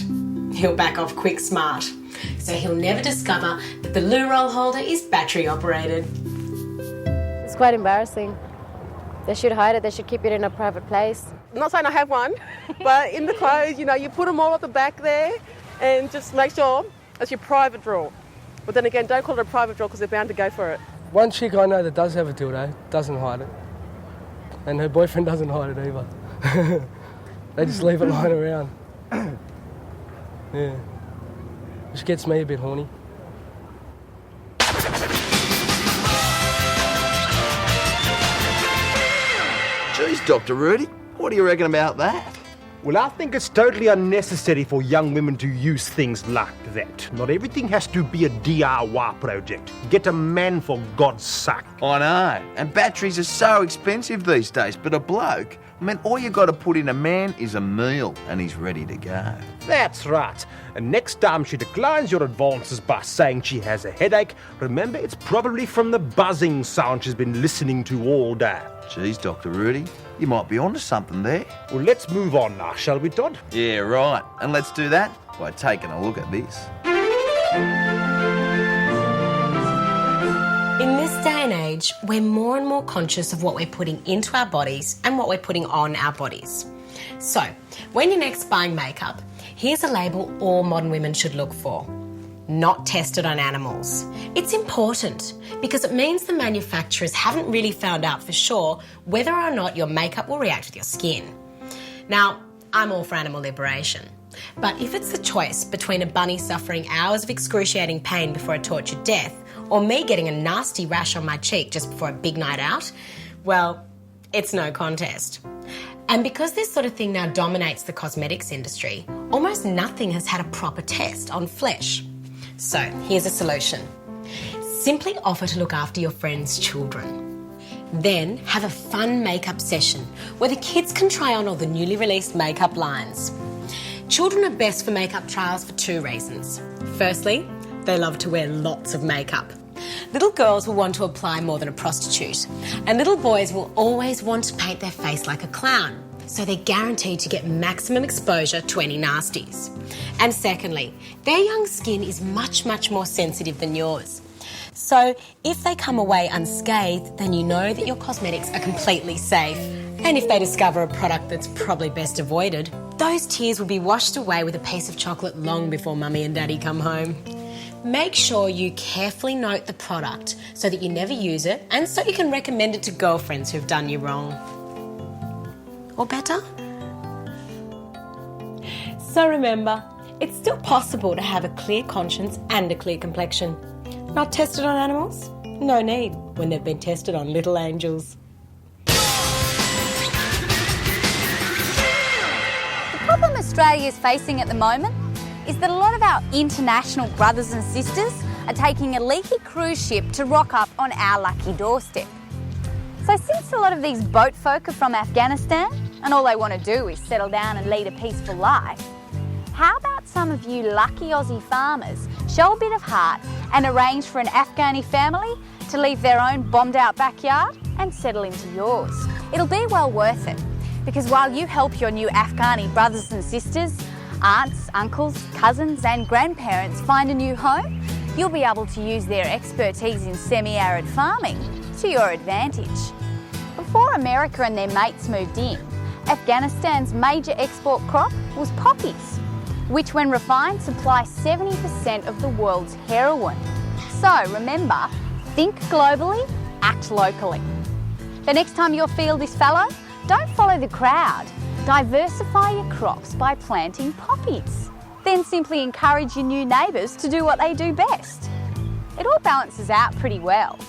He'll back off quick smart, so he'll never discover that the loo roll holder is battery operated. It's quite embarrassing. They should hide it, they should keep it in a private place. I'm not saying I have one, but in the clothes, you put them all at the back there and just make sure it's your private drawer. But then again, don't call it a private drawer because they're bound to go for it. One chick I know that does have a dildo doesn't hide it. And her boyfriend doesn't hide it either. They just leave it lying around. Yeah. Which gets me a bit horny. Geez, Dr. Rudy, what do you reckon about that? Well, I think it's totally unnecessary for young women to use things like that. Not everything has to be a DIY project. Get a man, for God's sake. I know, and batteries are so expensive these days, but a bloke, all you got to put in a man is a meal and he's ready to go. That's right. And next time she declines your advances by saying she has a headache, remember it's probably from the buzzing sound she's been listening to all day. Geez, Dr. Rudy, you might be onto something there. Well, let's move on now, shall we, Todd? Yeah, right. And let's do that by taking a look at this. In this day and age, we're more and more conscious of what we're putting into our bodies and what we're putting on our bodies. So, when you're next buying makeup, here's a label all modern women should look for. Not tested on animals. It's important because it means the manufacturers haven't really found out for sure whether or not your makeup will react with your skin. Now, I'm all for animal liberation, but if it's the choice between a bunny suffering hours of excruciating pain before a tortured death or me getting a nasty rash on my cheek just before a big night out, well, it's no contest. And because this sort of thing now dominates the cosmetics industry, almost nothing has had a proper test on flesh. So here's a solution. Simply offer to look after your friend's children. Then have a fun makeup session where the kids can try on all the newly released makeup lines. Children are best for makeup trials for two reasons. Firstly, they love to wear lots of makeup. Little girls will want to apply more than a prostitute, and little boys will always want to paint their face like a clown, so they're guaranteed to get maximum exposure to any nasties. And secondly, their young skin is much, much more sensitive than yours. So if they come away unscathed, then you know that your cosmetics are completely safe. And if they discover a product that's probably best avoided, those tears will be washed away with a piece of chocolate long before Mummy and Daddy come home. Make sure you carefully note the product so that you never use it and so you can recommend it to girlfriends who've done you wrong. Or better? So remember, it's still possible to have a clear conscience and a clear complexion. Not tested on animals? No need, when they've been tested on little angels. The problem Australia is facing at the moment is that a lot of our international brothers and sisters are taking a leaky cruise ship to rock up on our lucky doorstep. So since a lot of these boat folk are from Afghanistan and all they want to do is settle down and lead a peaceful life, how about some of you lucky Aussie farmers show a bit of heart and arrange for an Afghani family to leave their own bombed out backyard and settle into yours? It'll be well worth it, because while you help your new Afghani brothers and sisters, aunts, uncles, cousins and grandparents find a new home, you'll be able to use their expertise in semi-arid farming to your advantage. Before America and their mates moved in, Afghanistan's major export crop was poppies, which when refined supply 70% of the world's heroin. So remember, think globally, act locally. The next time your field is fallow, don't follow the crowd. Diversify your crops by planting poppies. Then simply encourage your new neighbours to do what they do best. It all balances out pretty well.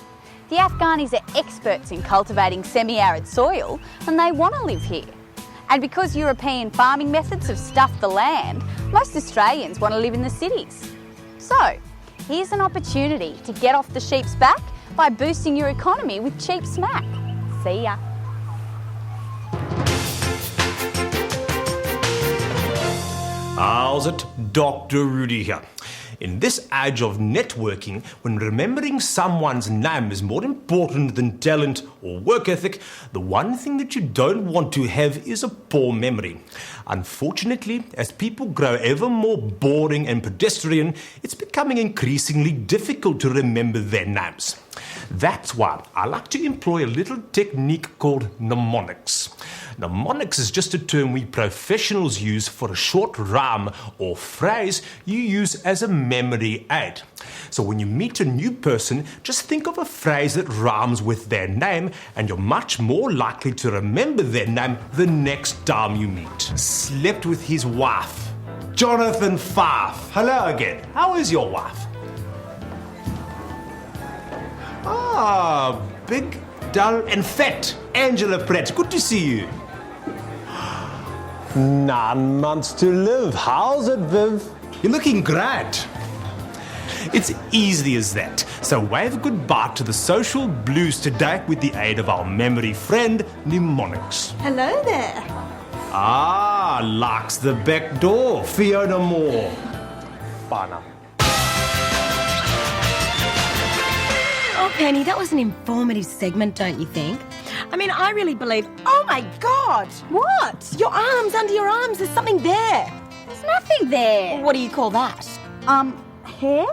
The Afghanis are experts in cultivating semi-arid soil and they want to live here. And because European farming methods have stuffed the land, most Australians want to live in the cities. So, here's an opportunity to get off the sheep's back by boosting your economy with cheap smack. See ya. I'll How's it? Dr. Rudy here. In this age of networking, when remembering someone's name is more important than talent or work ethic, the one thing that you don't want to have is a poor memory. Unfortunately, as people grow ever more boring and pedestrian, it's becoming increasingly difficult to remember their names. That's why I like to employ a little technique called mnemonics. Mnemonics is just a term we professionals use for a short rhyme or phrase you use as a memory aid. So when you meet a new person, just think of a phrase that rhymes with their name and you're much more likely to remember their name the next time you meet. Slept with his wife. Jonathan Fife. Hello again. How is your wife? Ah, big, dull and fat. Angela Pratt. Good to see you. 9 months to live. How's it, Viv? You're looking great. It's easy as that. So wave goodbye to the social blues today with the aid of our memory friend, mnemonics. Hello there. Ah, locks the back door. Fiona Moore. Bye now. Oh, Penny, that was an informative segment, don't you think? I mean, I really believe... Oh, my God! What? Your arms, under your arms, there's something there. There's nothing there. What do you call that? Hair?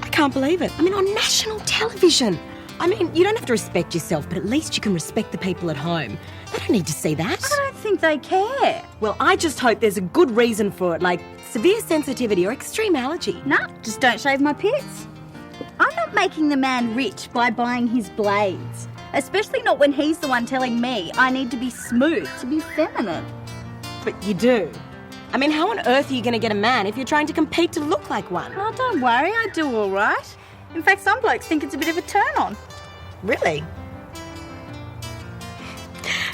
I can't believe it. I mean, on national television. I mean, you don't have to respect yourself, but at least you can respect the people at home. They don't need to see that. I don't think they care. Well, I just hope there's a good reason for it, like severe sensitivity or extreme allergy. Nah, just don't shave my pits. I'm not making the man rich by buying his blades. Especially not when he's the one telling me I need to be smooth, to be feminine. But you do. I mean, how on earth are you going to get a man if you're trying to compete to look like one? Oh, don't worry, I do all right. In fact, some blokes think it's a bit of a turn-on. Really?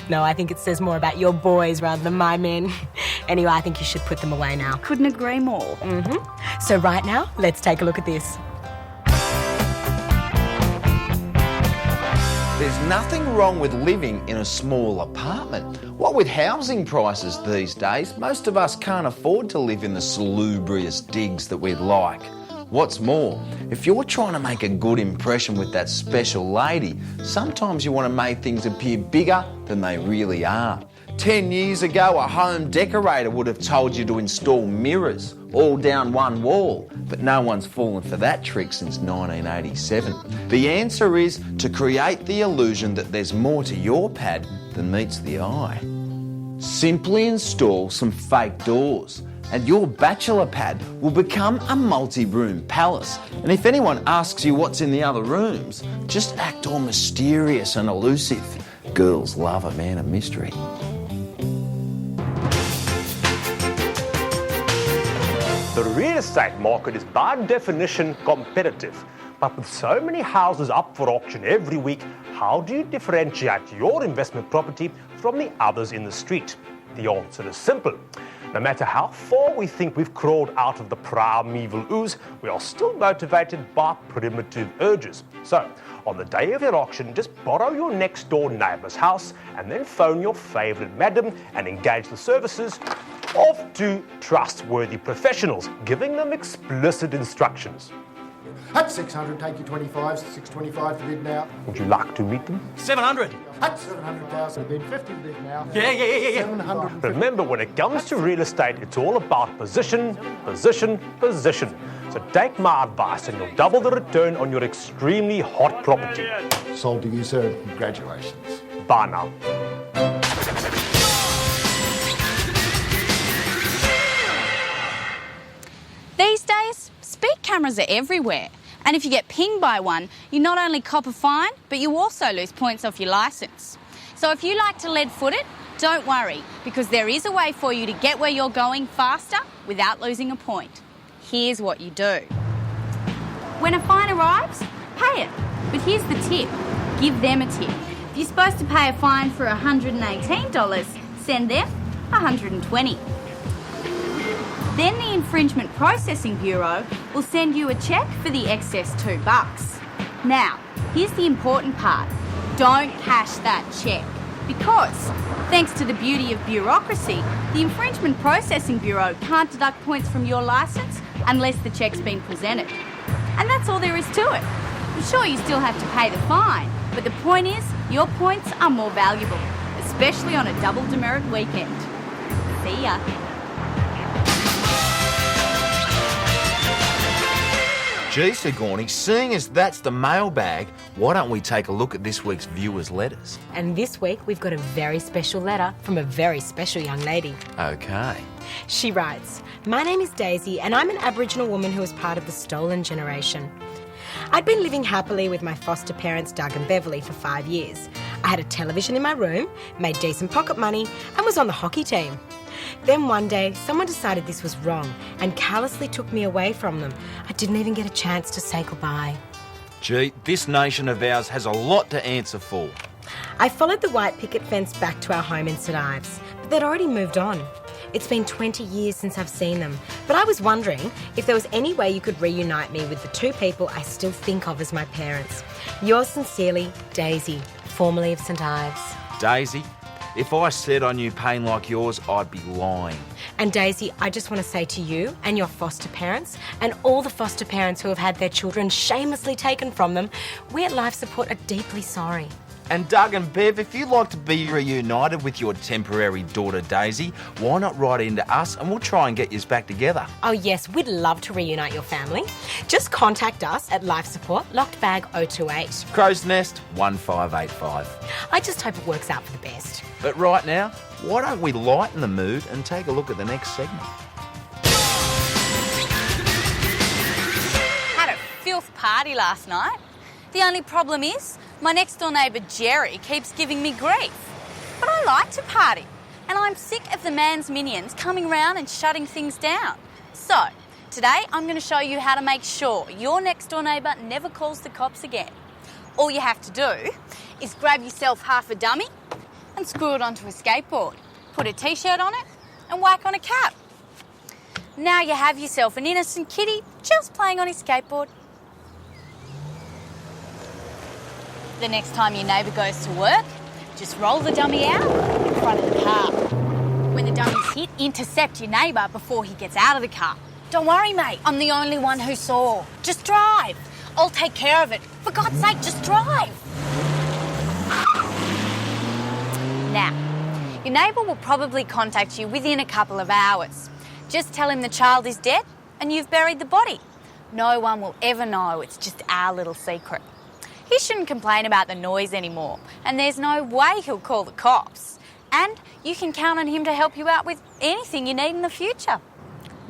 No, I think it says more about your boys rather than my men. Anyway, I think you should put them away now. Couldn't agree more. Mm-hmm. So right now, let's take a look at this. There's nothing wrong with living in a small apartment. What with housing prices these days, most of us can't afford to live in the salubrious digs that we'd like. What's more, if you're trying to make a good impression with that special lady, sometimes you want to make things appear bigger than they really are. 10 years ago, a home decorator would have told you to install mirrors all down one wall, but no one's fallen for that trick since 1987. The answer is to create the illusion that there's more to your pad than meets the eye. Simply install some fake doors and your bachelor pad will become a multi-room palace. And if anyone asks you what's in the other rooms, just act all mysterious and elusive. Girls love a man of mystery. The real estate market is by definition competitive. But with so many houses up for auction every week, how do you differentiate your investment property from the others in the street? The answer is simple. No matter how far we think we've crawled out of the primeval ooze, we are still motivated by primitive urges. So, on the day of your auction, just borrow your next door neighbour's house and then phone your favourite madam and engage the services of 2 trustworthy professionals, giving them explicit instructions. At 600, take your 25, 625 to bid now. Would you like to meet them? 700. At 700,000 to bid, 50 to bid now. Yeah. 750. Remember, when it comes to real estate, it's all about position, position, position. So take my advice and you'll double the return on your extremely hot property. Sold to you, sir. Congratulations. Bye now. These days, speed cameras are everywhere. And if you get pinged by one, you not only cop a fine, but you also lose points off your licence. So if you like to lead-foot it, don't worry, because there is a way for you to get where you're going faster without losing a point. Here's what you do. When a fine arrives, pay it. But here's the tip. Give them a tip. If you're supposed to pay a fine for $118, send them $120. Then the Infringement Processing Bureau will send you a cheque for the excess $2. Now, here's the important part. Don't cash that cheque. Because, thanks to the beauty of bureaucracy, the Infringement Processing Bureau can't deduct points from your licence unless the cheque's been presented. And that's all there is to it. I'm sure you still have to pay the fine, but the point is, your points are more valuable, especially on a double demerit weekend. See ya. Gee, Sigourney, seeing as that's the mailbag, why don't we take a look at this week's viewers' letters? And this week we've got a very special letter from a very special young lady. Okay. She writes, "My name is Daisy and I'm an Aboriginal woman who is part of the stolen generation. I'd been living happily with my foster parents Doug and Beverly for 5 years. I had a television in my room, made decent pocket money and was on the hockey team. Then one day, someone decided this was wrong and callously took me away from them. I didn't even get a chance to say goodbye. Gee, this nation of ours has a lot to answer for. I followed the white picket fence back to our home in St Ives, but they'd already moved on. It's been 20 years since I've seen them, but I was wondering if there was any way you could reunite me with the two people I still think of as my parents. Yours sincerely, Daisy, formerly of St Ives." Daisy, if I said I knew pain like yours, I'd be lying. And Daisy, I just want to say to you and your foster parents and all the foster parents who have had their children shamelessly taken from them, we at Life Support are deeply sorry. And Doug and Bev, if you'd like to be reunited with your temporary daughter Daisy, why not write into us and we'll try and get you back together. Oh yes, we'd love to reunite your family. Just contact us at Life Support, Locked Bag 028. Crow's Nest 1585. I just hope it works out for the best. But right now, why don't we lighten the mood and take a look at the next segment? Had a filth party last night. The only problem is, my next door neighbour Jerry keeps giving me grief. But I like to party, and I'm sick of the man's minions coming round and shutting things down. So, today I'm going to show you how to make sure your next door neighbour never calls the cops again. All you have to do is grab yourself half a dummy and screw it onto a skateboard. Put a t-shirt on it and whack on a cap. Now you have yourself an innocent kitty just playing on his skateboard. The next time your neighbour goes to work, just roll the dummy out in front of the car. When the dummy's hit, intercept your neighbour before he gets out of the car. Don't worry, mate, I'm the only one who saw. Just drive. I'll take care of it. For God's sake, just drive. Now, your neighbour will probably contact you within a couple of hours. Just tell him the child is dead and you've buried the body. No one will ever know, it's just our little secret. He shouldn't complain about the noise anymore, and there's no way he'll call the cops. And you can count on him to help you out with anything you need in the future.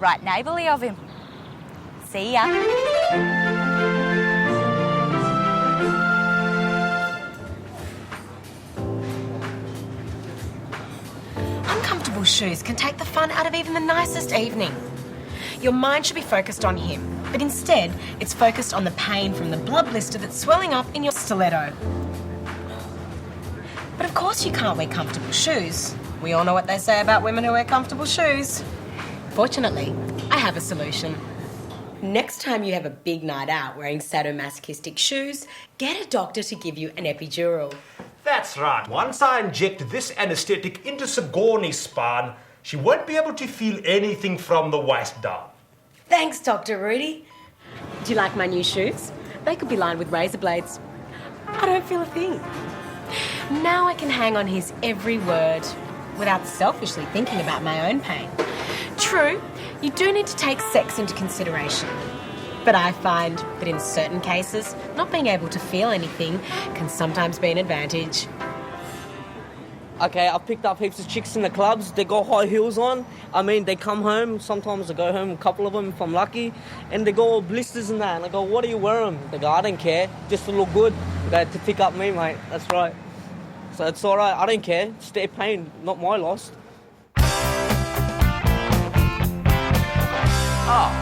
Right neighbourly of him. See ya. Uncomfortable shoes can take the fun out of even the nicest evening. Your mind should be focused on him, but instead it's focused on the pain from the blood blister that's swelling up in your stiletto. But of course you can't wear comfortable shoes. We all know what they say about women who wear comfortable shoes. Fortunately, I have a solution. Next time you have a big night out wearing sadomasochistic shoes, get a doctor to give you an epidural. That's right. Once I inject this anaesthetic into Sigourney's spine, she won't be able to feel anything from the waist down. Thanks, Dr. Rudy. Do you like my new shoes? They could be lined with razor blades. I don't feel a thing. Now I can hang on his every word without selfishly thinking about my own pain. True, you do need to take sex into consideration. But I find that in certain cases, not being able to feel anything can sometimes be an advantage. Okay, I've picked up heaps of chicks in the clubs. They got high heels on. I mean, they come home. Sometimes I go home, a couple of them, if I'm lucky. And they go all blisters and that. And I go, what do you wear them? They go, I don't care. Just to look good. They had to pick up me, mate. That's right. So it's all right. I don't care. It's their pain, not my loss. Oh,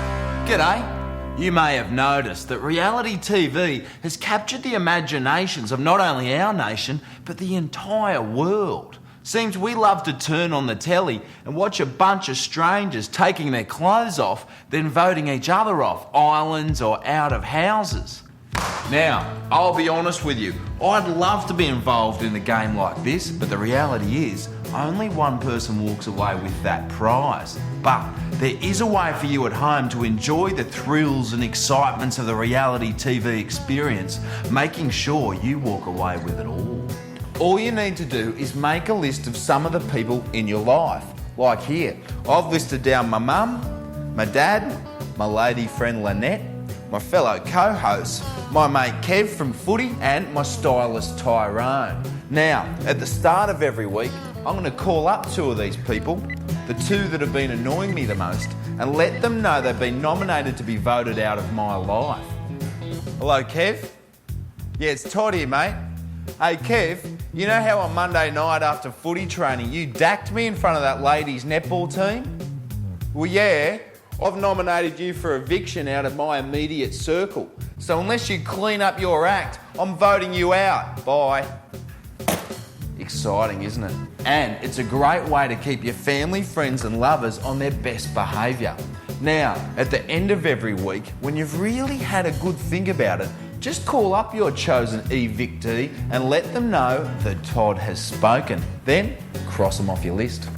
g'day. You may have noticed that reality TV has captured the imaginations of not only our nation, but the entire world. Seems we love to turn on the telly and watch a bunch of strangers taking their clothes off, then voting each other off islands or out of houses. Now, I'll be honest with you, I'd love to be involved in a game like this, but the reality is, only one person walks away with that prize. But there is a way for you at home to enjoy the thrills and excitements of the reality TV experience, making sure you walk away with it all. All you need to do is make a list of some of the people in your life. Like here, I've listed down my mum, my dad, my lady friend Lynette, my fellow co-hosts, my mate Kev from footy, and my stylist Tyrone. Now, at the start of every week, I'm going to call up two of these people, the two that have been annoying me the most, and let them know they've been nominated to be voted out of my life. Hello, Kev? Yeah, it's Todd here, mate. Hey, Kev, you know how on Monday night after footy training you dacked me in front of that ladies' netball team? Well, yeah, I've nominated you for eviction out of my immediate circle. So unless you clean up your act, I'm voting you out. Bye. Exciting, isn't it? And it's a great way to keep your family, friends and lovers on their best behaviour. Now, at the end of every week, when you've really had a good think about it, just call up your chosen evictee and let them know that Todd has spoken. Then, cross them off your list.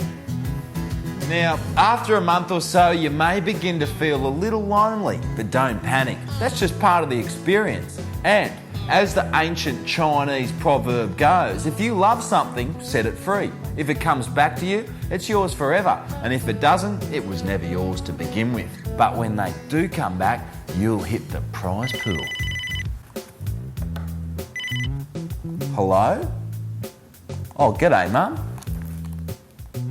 Now, after a month or so, you may begin to feel a little lonely, but don't panic. That's just part of the experience. And as the ancient Chinese proverb goes, if you love something, set it free. If it comes back to you, it's yours forever. And if it doesn't, it was never yours to begin with. But when they do come back, you'll hit the prize pool. Hello? Oh, g'day, Mum.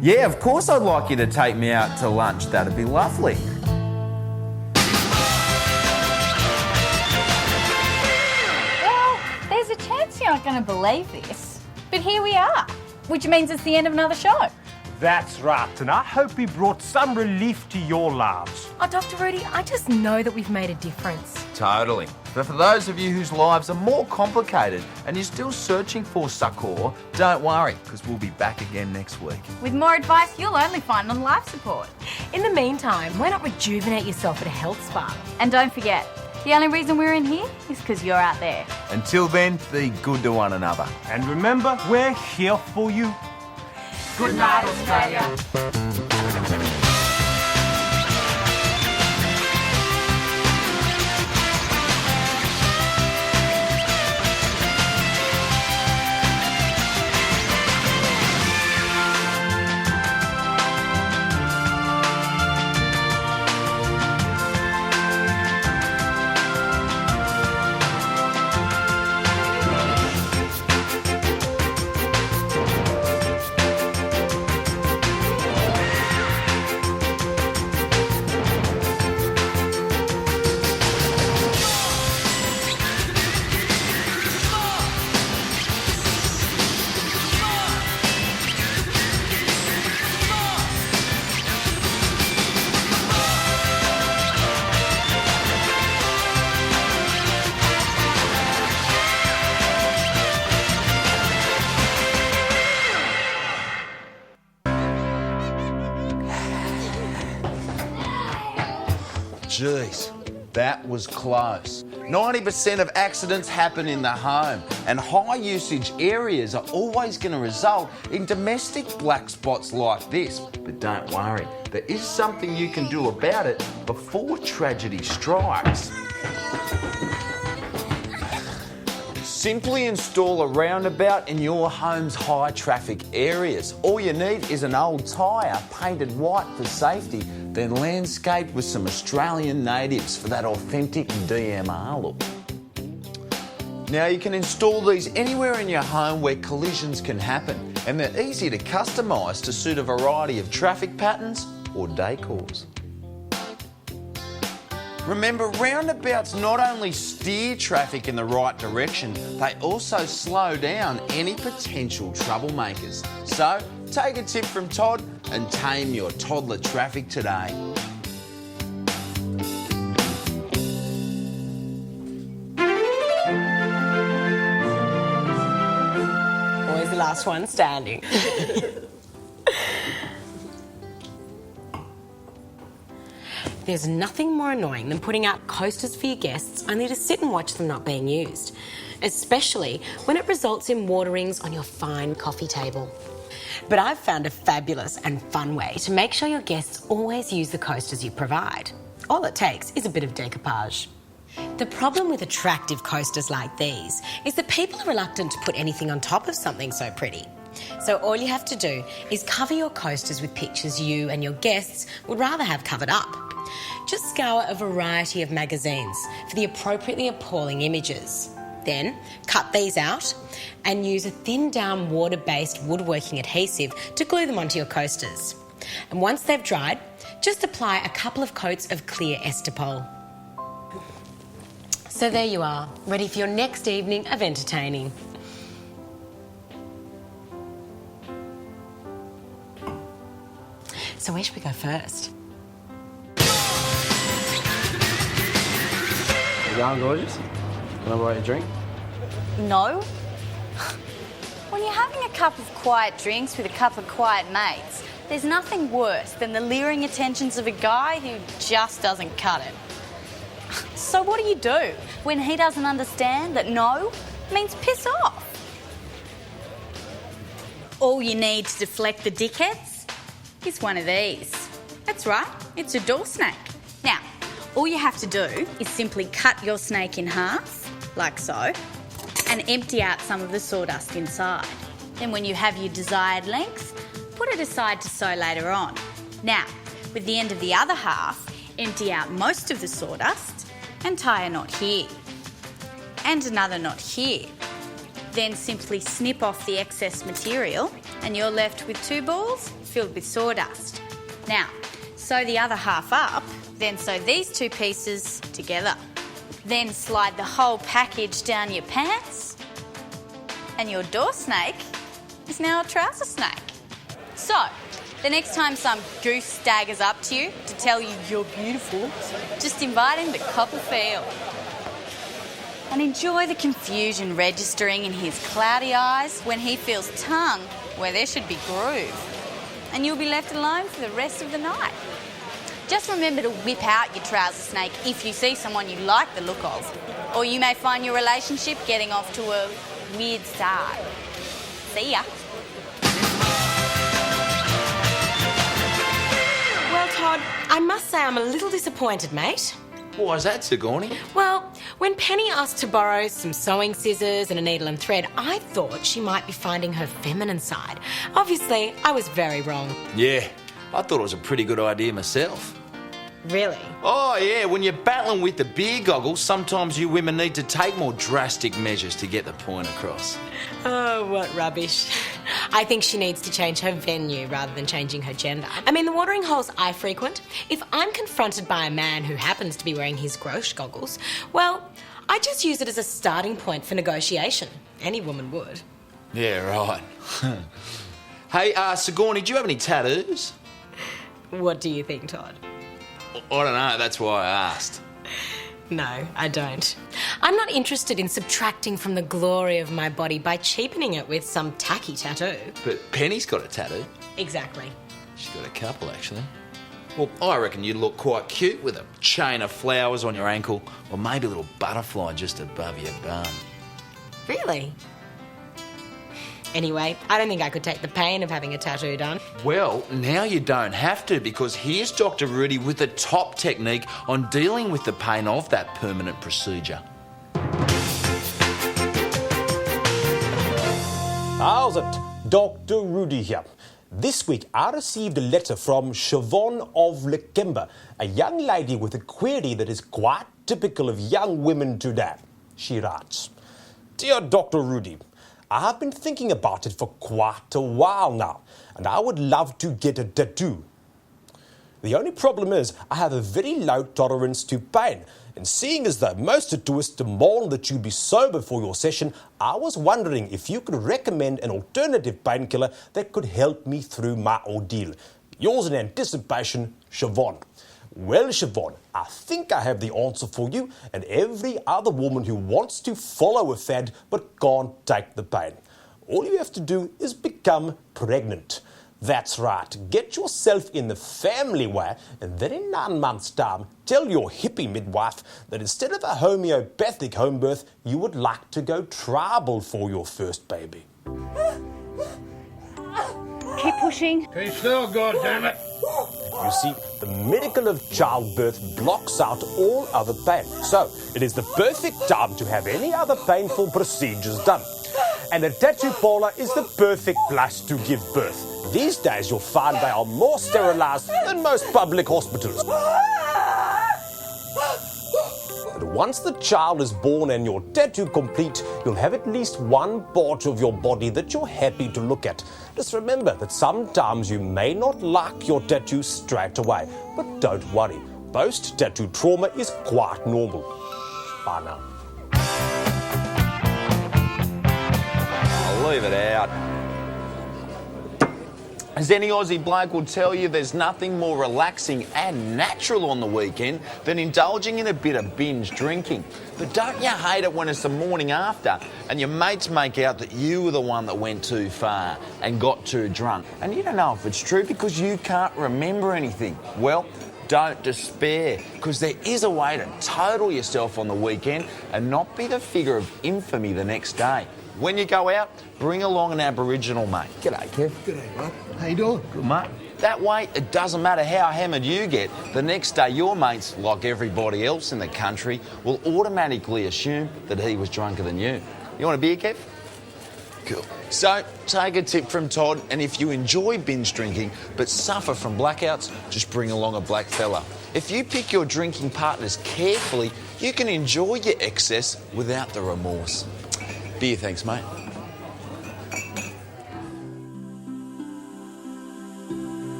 Yeah, of course I'd like you to take me out to lunch. That'd be lovely. Well, there's a chance you aren't going to believe this, but here we are, which means it's the end of another show. That's right, and I hope we brought some relief to your lives. Oh, Dr. Rudy, I just know that we've made a difference. Totally. But for those of you whose lives are more complicated and you're still searching for succour, don't worry, because we'll be back again next week. With more advice you'll only find on life support. In the meantime, why not rejuvenate yourself at a health spa? And don't forget, the only reason we're in here is because you're out there. Until then, be good to one another. And remember, we're here for you. Good night, Australia. Jeez, that was close. 90% of accidents happen in the home, and high usage areas are always going to result in domestic black spots like this. But don't worry, there is something you can do about it before tragedy strikes. Simply install a roundabout in your home's high traffic areas. All you need is an old tyre painted white for safety, then landscaped with some Australian natives for that authentic DMR look. Now you can install these anywhere in your home where collisions can happen, and they're easy to customise to suit a variety of traffic patterns or decors. Remember, roundabouts not only steer traffic in the right direction, they also slow down any potential troublemakers. So, take a tip from Todd and tame your toddler traffic today. Always the last one standing. There's nothing more annoying than putting out coasters for your guests only to sit and watch them not being used, especially when it results in waterings on your fine coffee table. But I've found a fabulous and fun way to make sure your guests always use the coasters you provide. All it takes is a bit of decoupage. The problem with attractive coasters like these is that people are reluctant to put anything on top of something so pretty. So all you have to do is cover your coasters with pictures you and your guests would rather have covered up. Just scour a variety of magazines for the appropriately appalling images. Then cut these out and use a thin down water-based woodworking adhesive to glue them onto your coasters. And once they've dried, just apply a couple of coats of clear Estopol. So there you are, ready for your next evening of entertaining. So where should we go first? You going, gorgeous? Can I buy you a drink? No. When you're having a cup of quiet drinks with a couple of quiet mates, there's nothing worse than the leering attentions of a guy who just doesn't cut it. So what do when he doesn't understand that no means piss off? All you need to deflect the dickheads is one of these. That's right, it's a door snake. Now, all you have to do is simply cut your snake in half, like so, and empty out some of the sawdust inside. Then when you have your desired length, put it aside to sew later on. Now, with the end of the other half, empty out most of the sawdust and tie a knot here. And another knot here. Then simply snip off the excess material and you're left with 2 balls filled with sawdust. Now, sew the other half up, then sew these 2 pieces together. Then slide the whole package down your pants and your door snake is now a trouser snake. So, the next time some goose staggers up to you to tell you you're beautiful, just invite him to cop a feel. And enjoy the confusion registering in his cloudy eyes when he feels tongue where there should be groove. And you'll be left alone for the rest of the night. Just remember to whip out your trouser snake if you see someone you like the look of, or you may find your relationship getting off to a weird start. See ya. Well, Todd, I must say I'm a little disappointed, mate. Why is that, Sigourney? Well, when Penny asked to borrow some sewing scissors and a needle and thread, I thought she might be finding her feminine side. Obviously, I was very wrong. Yeah, I thought it was a pretty good idea myself. Really? Oh, yeah, when you're battling with the beer goggles, sometimes you women need to take more drastic measures to get the point across. Oh, what rubbish. I think she needs to change her venue rather than changing her gender. I mean, the watering holes I frequent, if I'm confronted by a man who happens to be wearing his Grosh goggles, well, I just use it as a starting point for negotiation. Any woman would. Yeah, right. Hey, Sigourney, do you have any tattoos? What do you think, Todd? I don't know, that's why I asked. No, I don't. I'm not interested in subtracting from the glory of my body by cheapening it with some tacky tattoo. But Penny's got a tattoo. Exactly. She's got a couple, actually. Well, I reckon you'd look quite cute with a chain of flowers on your ankle, or maybe a little butterfly just above your bum. Really? Anyway, I don't think I could take the pain of having a tattoo done. Well, now you don't have to, because here's Dr. Rudy with the top technique on dealing with the pain of that permanent procedure. How's it? Dr. Rudy here. This week I received a letter from Siobhan of Lakemba, a young lady with a query that is quite typical of young women today. She writes, "Dear Dr. Rudy, I have been thinking about it for quite a while now, and I would love to get a tattoo. The only problem is I have a very low tolerance to pain, and seeing as though most tattooists demand that you be sober for your session, I was wondering if you could recommend an alternative painkiller that could help me through my ordeal. Yours in anticipation, Siobhan." Well, Siobhan, I think I have the answer for you and every other woman who wants to follow a fad but can't take the pain. All you have to do is become pregnant. That's right. Get yourself in the family way, and then in 9 months' time, tell your hippie midwife that instead of a homeopathic home birth, you would like to go tribal for your first baby. Keep pushing. Keep still, goddammit. You see, the medical of childbirth blocks out all other pain. So, it is the perfect time to have any other painful procedures done. And a tattoo parlour is the perfect place to give birth. These days, you'll find they are more sterilised than most public hospitals. But once the child is born and your tattoo complete, you'll have at least one part of your body that you're happy to look at. Just remember that sometimes you may not like your tattoo straight away. But don't worry, post-tattoo trauma is quite normal. Bye now. I'll leave it out. As any Aussie bloke will tell you, there's nothing more relaxing and natural on the weekend than indulging in a bit of binge drinking. But don't you hate it when it's the morning after and your mates make out that you were the one that went too far and got too drunk? And you don't know if it's true because you can't remember anything. Well, don't despair, because there is a way to total yourself on the weekend and not be the figure of infamy the next day. When you go out, bring along an Aboriginal mate. G'day, Kev. G'day, mate. How you doing? Good, mate. That way, it doesn't matter how hammered you get, the next day your mates, like everybody else in the country, will automatically assume that he was drunker than you. You want a beer, Kev? Cool. So, take a tip from Todd, and if you enjoy binge drinking but suffer from blackouts, just bring along a black fella. If you pick your drinking partners carefully, you can enjoy your excess without the remorse. Beer, thanks, mate.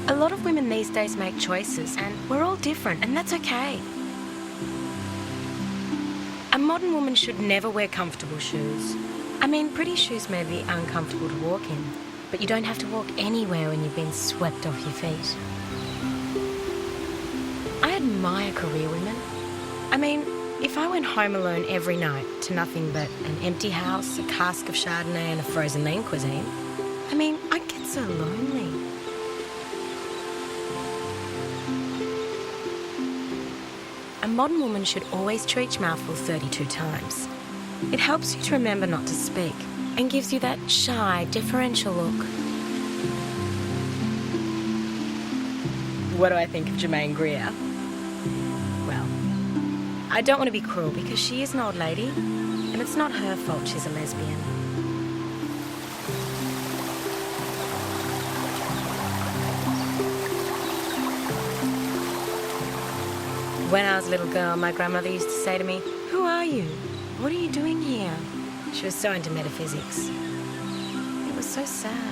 A lot of women these days make choices, and we're all different, and that's okay. A modern woman should never wear comfortable shoes. I mean, pretty shoes may be uncomfortable to walk in, but you don't have to walk anywhere when you've been swept off your feet. I admire career women. I mean, if I went home alone every night to nothing but an empty house, a cask of Chardonnay and a frozen lean cuisine, I mean, I'd get so lonely. A modern woman should always chew each mouthful 32 times. It helps you to remember not to speak and gives you that shy, deferential look. What do I think of Germaine Greer? Well, I don't want to be cruel because she is an old lady, and it's not her fault she's a lesbian. When I was a little girl, my grandmother used to say to me, "Who are you? What are you doing here?" She was so into metaphysics. It was so sad.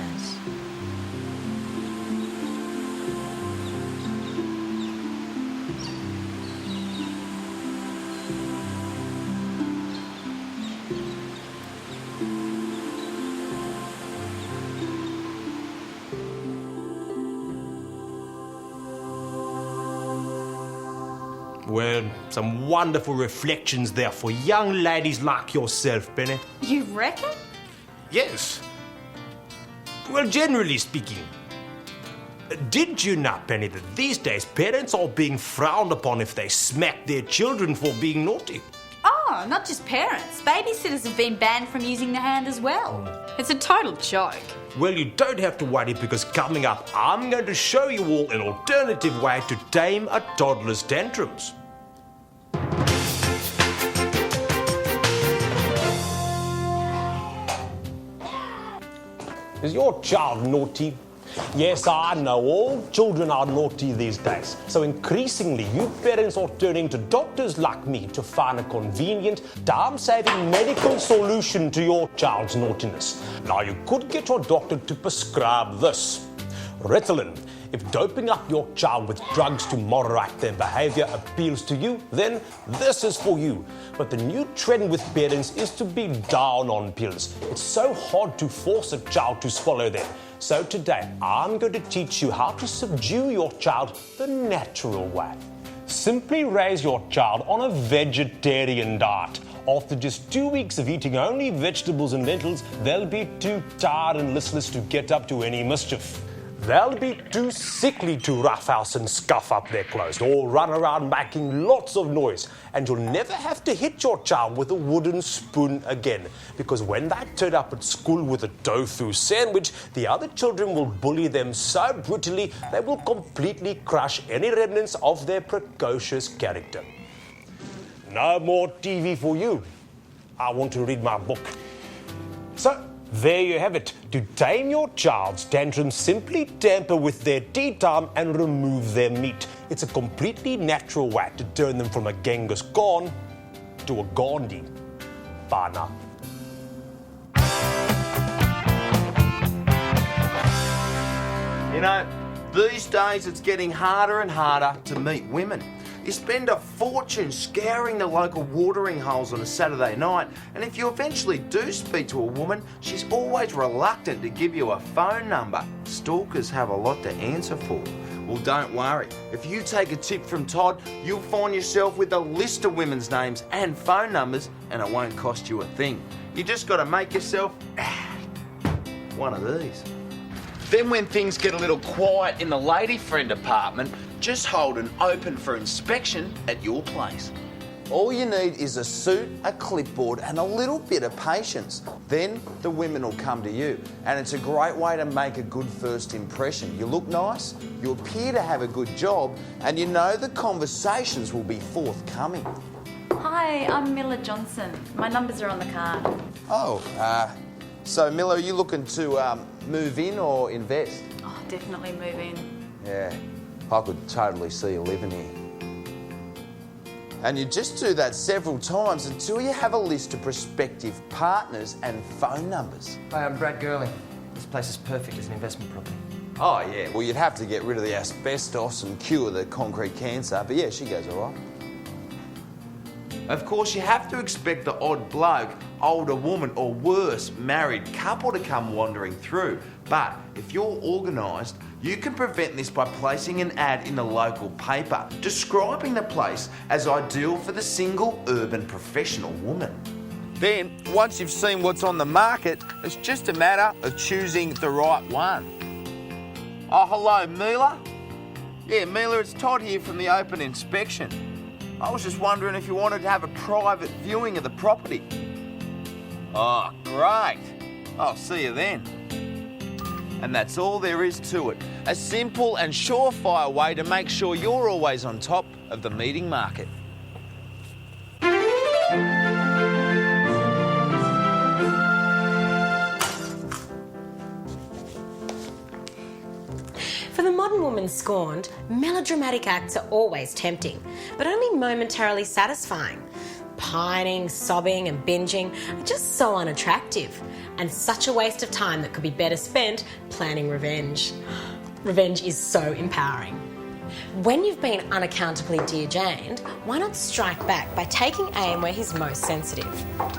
Well, some wonderful reflections there for young ladies like yourself, Penny. You reckon? Yes. Well, generally speaking. Did you know, Penny, that these days parents are being frowned upon if they smack their children for being naughty? Oh, not just parents. Babysitters have been banned from using the hand as well. It's a total joke. Well, you don't have to worry because coming up, I'm going to show you all an alternative way to tame a toddler's tantrums. Is your child naughty? Yes, I know all children are naughty these days. So increasingly, you parents are turning to doctors like me to find a convenient, time-saving medical solution to your child's naughtiness. Now, you could get your doctor to prescribe this. Ritalin. If doping up your child with drugs to moderate their behaviour appeals to you, then this is for you. But the new trend with parents is to be down on pills. It's so hard to force a child to swallow them. So today, I'm going to teach you how to subdue your child the natural way. Simply raise your child on a vegetarian diet. After just 2 weeks of eating only vegetables and lentils, they'll be too tired and listless to get up to any mischief. They'll be too sickly to roughhouse and scuff up their clothes or run around making lots of noise. And you'll never have to hit your child with a wooden spoon again. Because when they turn up at school with a tofu sandwich, the other children will bully them so brutally they will completely crush any remnants of their precocious character. No more TV for you. I want to read my book. So, there you have it. To tame your child's tantrums, simply tamper with their tea time and remove their meat. It's a completely natural way to turn them from a Genghis Khan to a Gandhi. Bye now. You know, these days it's getting harder and harder to meet women. You spend a fortune scouring the local watering holes on a Saturday night, and if you eventually do speak to a woman, she's always reluctant to give you a phone number. Stalkers have a lot to answer for. Well, don't worry. If you take a tip from Todd, you'll find yourself with a list of women's names and phone numbers, and it won't cost you a thing. You just got to make yourself one of these. Then when things get a little quiet in the lady friend department, just hold an open for inspection at your place. All you need is a suit, a clipboard and a little bit of patience. Then the women will come to you, and it's a great way to make a good first impression. You look nice, you appear to have a good job, and you know the conversations will be forthcoming. Hi, I'm Miller Johnson. My numbers are on the card. So Miller, are you looking to move in or invest? Oh, definitely move in. Yeah, I could totally see you living here. And you just do that several times until you have a list of prospective partners and phone numbers. Hi, I'm Brad Girling. This place is perfect as an investment property. Oh, yeah, well, you'd have to get rid of the asbestos and cure the concrete cancer, but yeah, she goes all right. Of course, you have to expect the odd bloke, older woman, or worse, married couple to come wandering through. But if you're organised, you can prevent this by placing an ad in the local paper describing the place as ideal for the single urban professional woman. Then, once you've seen what's on the market, it's just a matter of choosing the right one. Oh, hello, Mila? Yeah, Mila, it's Todd here from the Open Inspection. I was just wondering if you wanted to have a private viewing of the property. Oh, great. I'll see you then. And that's all there is to it. A simple and surefire way to make sure you're always on top of the meeting market. For the modern woman scorned, melodramatic acts are always tempting, but only momentarily satisfying. Pining, sobbing and binging are just so unattractive, and such a waste of time that could be better spent planning revenge. Revenge is so empowering. When you've been unaccountably Dear Janed, why not strike back by taking aim where he's most sensitive,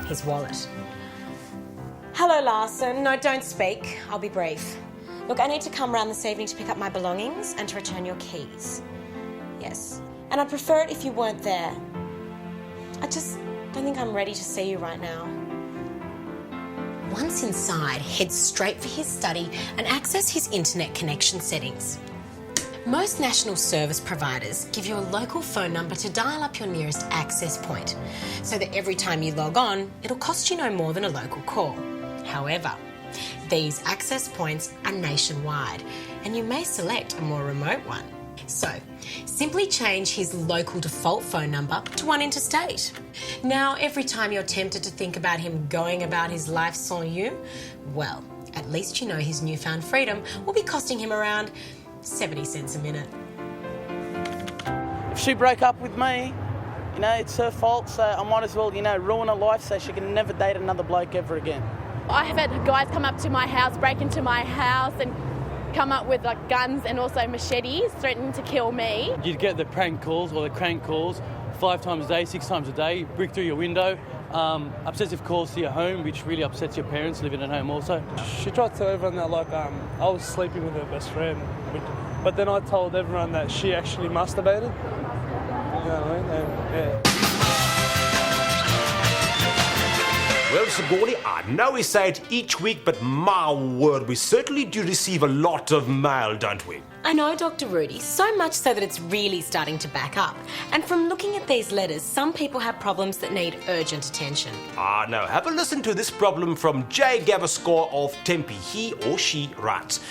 his wallet. Hello, Larson. No, don't speak. I'll be brief. Look, I need to come round this evening to pick up my belongings and to return your keys. Yes. And I'd prefer it if you weren't there. I just don't think I'm ready to see you right now. Once inside, head straight for his study and access his internet connection settings. Most national service providers give you a local phone number to dial up your nearest access point, so that every time you log on, it'll cost you no more than a local call. However, these access points are nationwide, and you may select a more remote one. So, simply change his local default phone number to one interstate. Now, every time you're tempted to think about him going about his life sans you, well, at least you know his newfound freedom will be costing him around 70 cents a minute. If she broke up with me, it's her fault, so I might as well, ruin her life so she can never date another bloke ever again. I have had guys come up to my house, break into my house and come up with guns and also machetes, threatening to kill me. You'd get the prank calls or the crank calls 5 times a day, 6 times a day, brick through your window, obsessive calls to your home, which really upsets your parents living at home also. She tried to tell everyone that I was sleeping with her best friend, but then I told everyone that she actually masturbated. You know what I mean? And, yeah. Well, Sigourney, I know we say it each week, but my word, we certainly do receive a lot of mail, don't we? I know, Dr. Rudy, so much so that it's really starting to back up. And from looking at these letters, some people have problems that need urgent attention. Now have a listen to this problem from Jay Gavaskar of Tempe. He or she writes,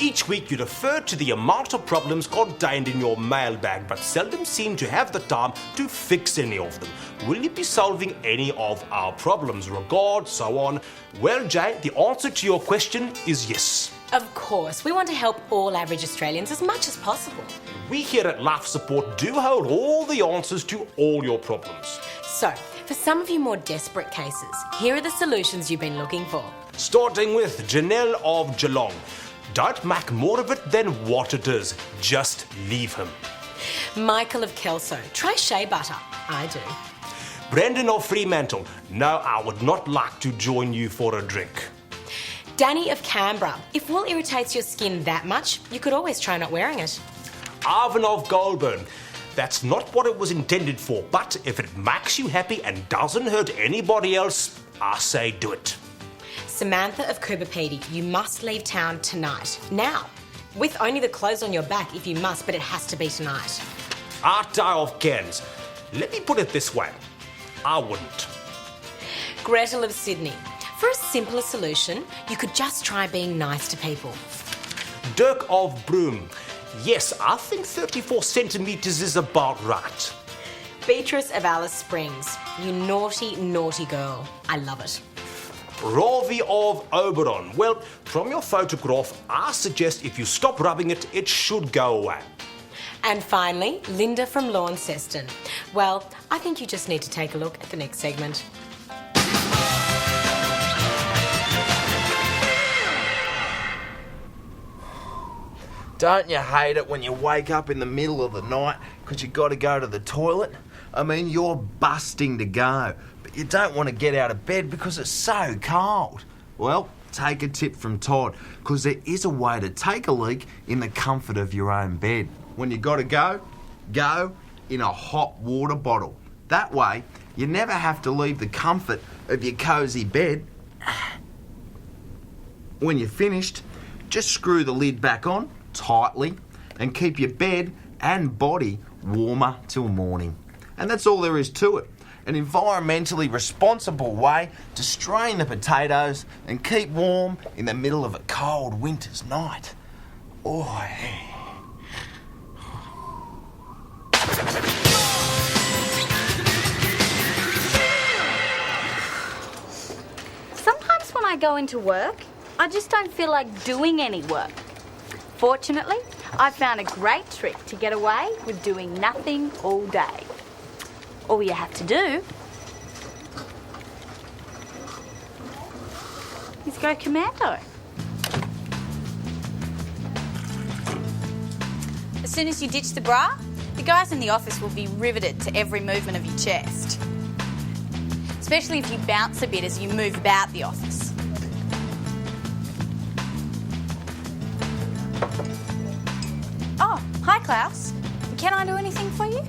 each week you refer to the amount of problems contained in your mailbag, but seldom seem to have the time to fix any of them. Will you be solving any of our problems? Regards, so on. Well, Jay, the answer to your question is yes. Of course, we want to help all average Australians as much as possible. We here at Life Support do hold all the answers to all your problems. So, for some of you more desperate cases, here are the solutions you've been looking for. Starting with Janelle of Geelong. Don't make more of it than what it is. Just leave him. Michael of Kelso. Try shea butter. I do. Brendan of Fremantle. No, I would not like to join you for a drink. Danny of Canberra. If wool irritates your skin that much, you could always try not wearing it. Ivan of Goulburn. That's not what it was intended for, but if it makes you happy and doesn't hurt anybody else, I say do it. Samantha of Coopapedy. You must leave town tonight. Now. With only the clothes on your back if you must, but it has to be tonight. Arta of Cairns. Let me put it this way. I wouldn't. Gretel of Sydney. For a simpler solution, you could just try being nice to people. Dirk of Broome. Yes, I think 34 centimetres is about right. Beatrice of Alice Springs. You naughty, naughty girl. I love it. Ravi of Oberon. Well, from your photograph, I suggest if you stop rubbing it, it should go away. And finally, Linda from Launceston. Well, I think you just need to take a look at the next segment. Don't you hate it when you wake up in the middle of the night because you got to go to the toilet? I mean, you're busting to go, but you don't want to get out of bed because it's so cold. Well, take a tip from Todd, because there is a way to take a leak in the comfort of your own bed. When you got to go, go in a hot water bottle. That way, you never have to leave the comfort of your cosy bed. When you're finished, just screw the lid back on tightly and keep your bed and body warmer till morning. And that's all there is to it. An environmentally responsible way to strain the potatoes and keep warm in the middle of a cold winter's night. Oh, yeah. Sometimes when I go into work, I just don't feel like doing any work. Fortunately, I found a great trick to get away with doing nothing all day. All you have to do is go commando. As soon as you ditch the bra, the guys in the office will be riveted to every movement of your chest. Especially if you bounce a bit as you move about the office. Oh, hi Klaus. Can I do anything for you?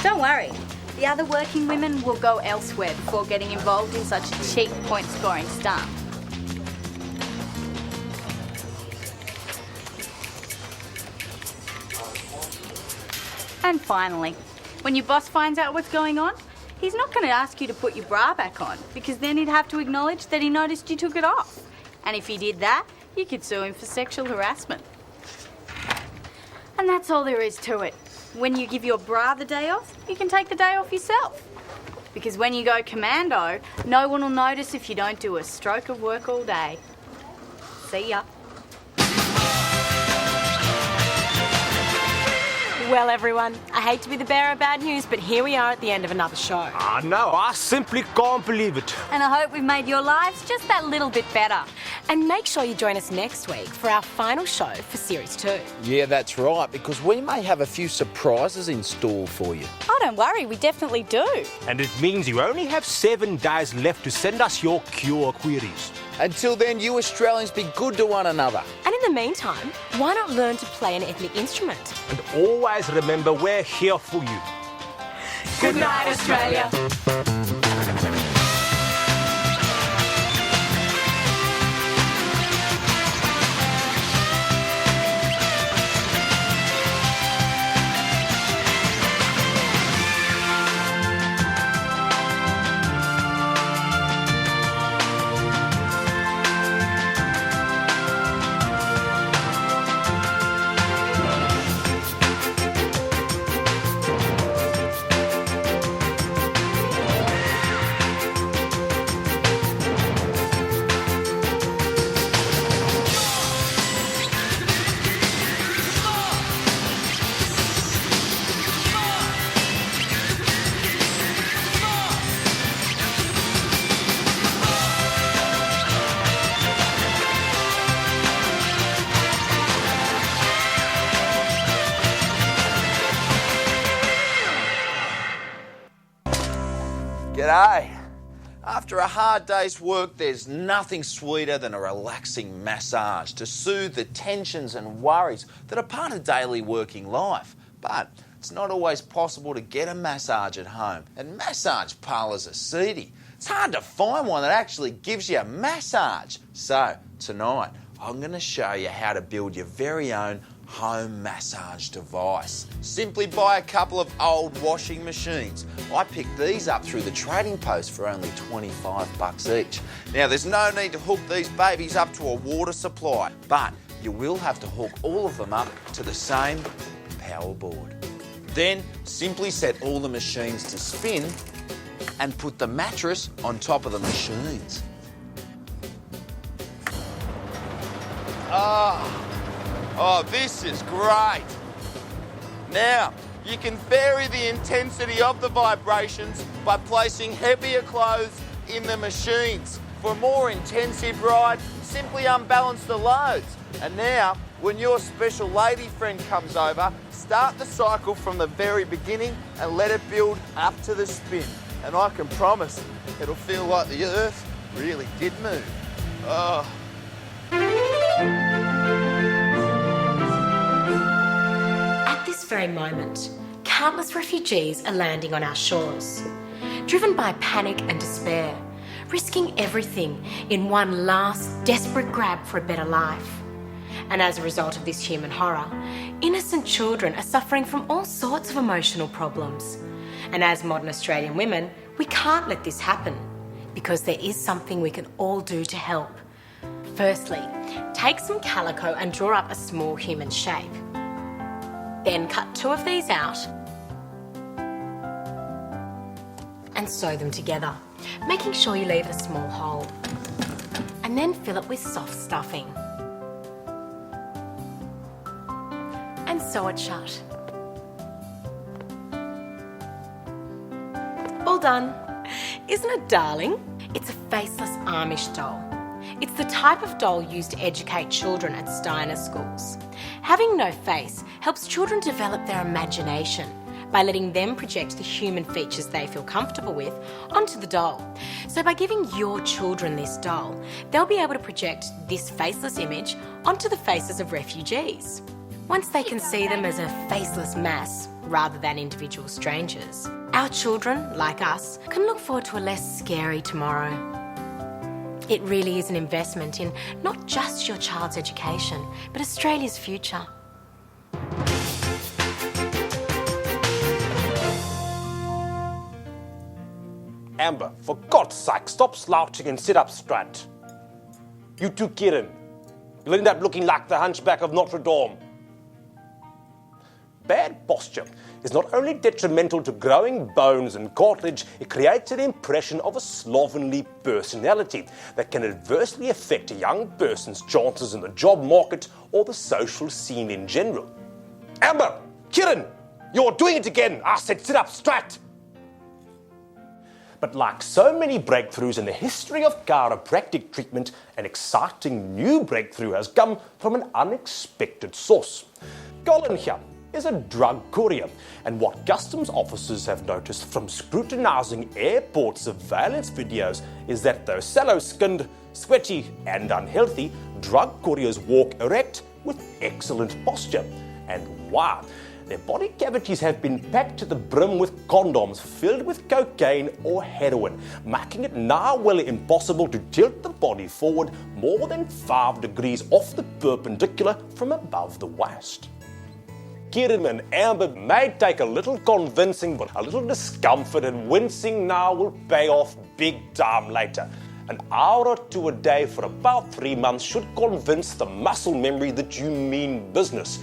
Don't worry. The other working women will go elsewhere before getting involved in such a cheap point-scoring stunt. And finally, when your boss finds out what's going on, he's not going to ask you to put your bra back on, because then he'd have to acknowledge that he noticed you took it off. And if he did that, you could sue him for sexual harassment. And that's all there is to it. When you give your bra the day off, you can take the day off yourself. Because when you go commando, no one will notice if you don't do a stroke of work all day. See ya. Well, everyone, I hate to be the bearer of bad news, but here we are at the end of another show. No, I simply can't believe it. And I hope we've made your lives just that little bit better. And make sure you join us next week for our final show for Series 2. Yeah, that's right, because we may have a few surprises in store for you. Oh, don't worry, we definitely do. And it means you only have 7 days left to send us your cure queries. Until then, you Australians be good to one another. And in in the meantime, why not learn to play an ethnic instrument? And always remember, we're here for you. Good night, Australia. G'day. After a hard day's work, there's nothing sweeter than a relaxing massage to soothe the tensions and worries that are part of daily working life. But it's not always possible to get a massage at home, and massage parlours are seedy. It's hard to find one that actually gives you a massage. So tonight, I'm going to show you how to build your very own home massage device. Simply buy a couple of old washing machines. I picked these up through the trading post for only $25 each. Now, there's no need to hook these babies up to a water supply, but you will have to hook all of them up to the same power board. Then simply set all the machines to spin and put the mattress on top of the machines. Oh, this is great. Now, you can vary the intensity of the vibrations by placing heavier clothes in the machines. For a more intensive ride, simply unbalance the loads. And now, when your special lady friend comes over, start the cycle from the very beginning and let it build up to the spin. And I can promise it'll feel like the earth really did move. Oh. At this very moment, countless refugees are landing on our shores, driven by panic and despair, risking everything in one last desperate grab for a better life. And as a result of this human horror, innocent children are suffering from all sorts of emotional problems. And as modern Australian women, we can't let this happen, because there is something we can all do to help. Firstly, take some calico and draw up a small human shape. Then cut 2 of these out and sew them together, making sure you leave a small hole. And then fill it with soft stuffing. And sew it shut. All done. Isn't it darling? It's a faceless Amish doll. It's the type of doll used to educate children at Steiner schools. Having no face helps children develop their imagination by letting them project the human features they feel comfortable with onto the doll. So by giving your children this doll, they'll be able to project this faceless image onto the faces of refugees. Once they can see them as a faceless mass rather than individual strangers, our children, like us, can look forward to a less scary tomorrow. It really is an investment in not just your child's education, but Australia's future. Amber, for God's sake, stop slouching and sit up straight. You too, Kieran. You'll end up looking like the hunchback of Notre Dame. Bad posture is not only detrimental to growing bones and cartilage, it creates an impression of a slovenly personality that can adversely affect a young person's chances in the job market or the social scene in general. Amber! Kieran! You're doing it again! I said sit up straight! But like so many breakthroughs in the history of chiropractic treatment, an exciting new breakthrough has come from an unexpected source. Colin here is a drug courier. And what customs officers have noticed from scrutinising airport surveillance videos is that though sallow-skinned, sweaty and unhealthy, drug couriers walk erect with excellent posture. And wow, their body cavities have been packed to the brim with condoms filled with cocaine or heroin, making it now well impossible to tilt the body forward more than 5 degrees off the perpendicular from above the waist. Kieran and Amber may take a little convincing, but a little discomfort and wincing now will pay off big time later. An hour or two a day for about 3 months should convince the muscle memory that you mean business.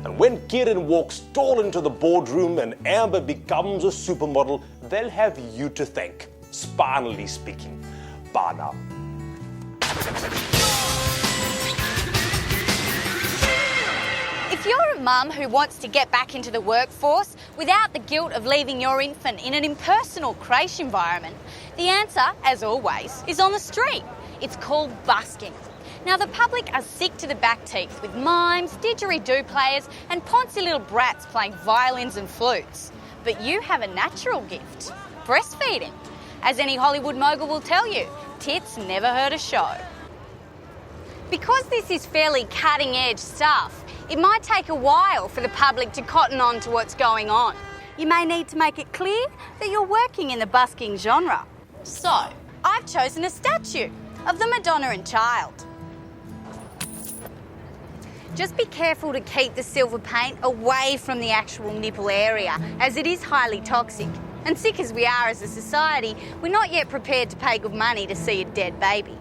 And when Kieran walks tall into the boardroom and Amber becomes a supermodel, they'll have you to thank, spinally speaking. Bye now. If you're a mum who wants to get back into the workforce without the guilt of leaving your infant in an impersonal creche environment, the answer, as always, is on the street. It's called busking. Now, the public are sick to the back teeth with mimes, didgeridoo players and poncy little brats playing violins and flutes. But you have a natural gift, breastfeeding. As any Hollywood mogul will tell you, tits never hurt a show. Because this is fairly cutting-edge stuff, it might take a while for the public to cotton on to what's going on. You may need to make it clear that you're working in the busking genre. So, I've chosen a statue of the Madonna and Child. Just be careful to keep the silver paint away from the actual nipple area, as it is highly toxic. And sick as we are as a society, we're not yet prepared to pay good money to see a dead baby.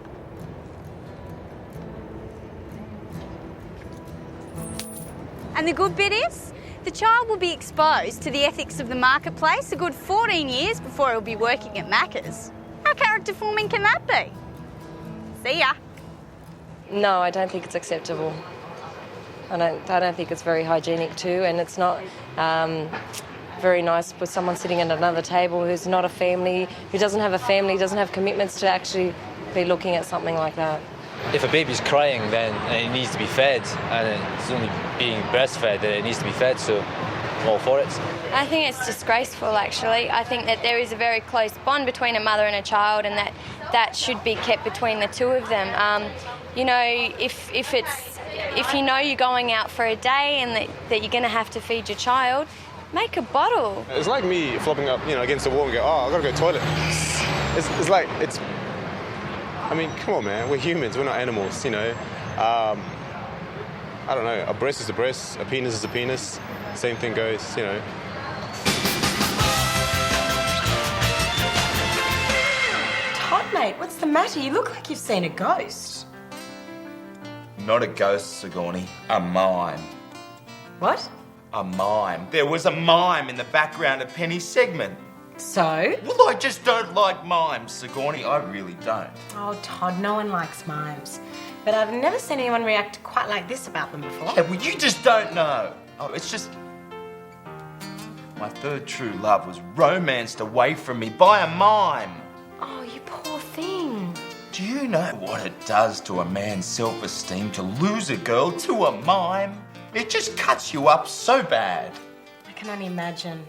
And the good bit is, the child will be exposed to the ethics of the marketplace a good 14 years before he'll be working at Macca's. How character forming can that be? See ya. No, I don't think it's acceptable. I don't think it's very hygienic too, and it's not very nice with someone sitting at another table who's not a family, who doesn't have a family, doesn't have commitments to actually be looking at something like that. If a baby's crying, then it needs to be fed, and it's only being breastfed that it needs to be fed, so I'm all for it. I think it's disgraceful, actually. I think that there is a very close bond between a mother and a child, and that should be kept between the two of them. You know, if you know you're going out for a day and that you're going to have to feed your child, make a bottle. It's like me flopping up, against the wall and go, oh, I've got to go to the toilet. It's I mean, come on, man. We're humans. We're not animals, I don't know. A breast is a breast. A penis is a penis. Same thing goes, Todd, mate, what's the matter? You look like you've seen a ghost. Not a ghost, Sigourney. A mime. What? A mime. There was a mime in the background of Penny's segment. So? Well, I just don't like mimes, Sigourney. I really don't. Oh, Todd, no one likes mimes. But I've never seen anyone react quite like this about them before. Yeah, well, you just don't know. Oh, it's just... My third true love was romanced away from me by a mime. Oh, you poor thing. Do you know what it does to a man's self-esteem to lose a girl to a mime? It just cuts you up so bad. I can only imagine.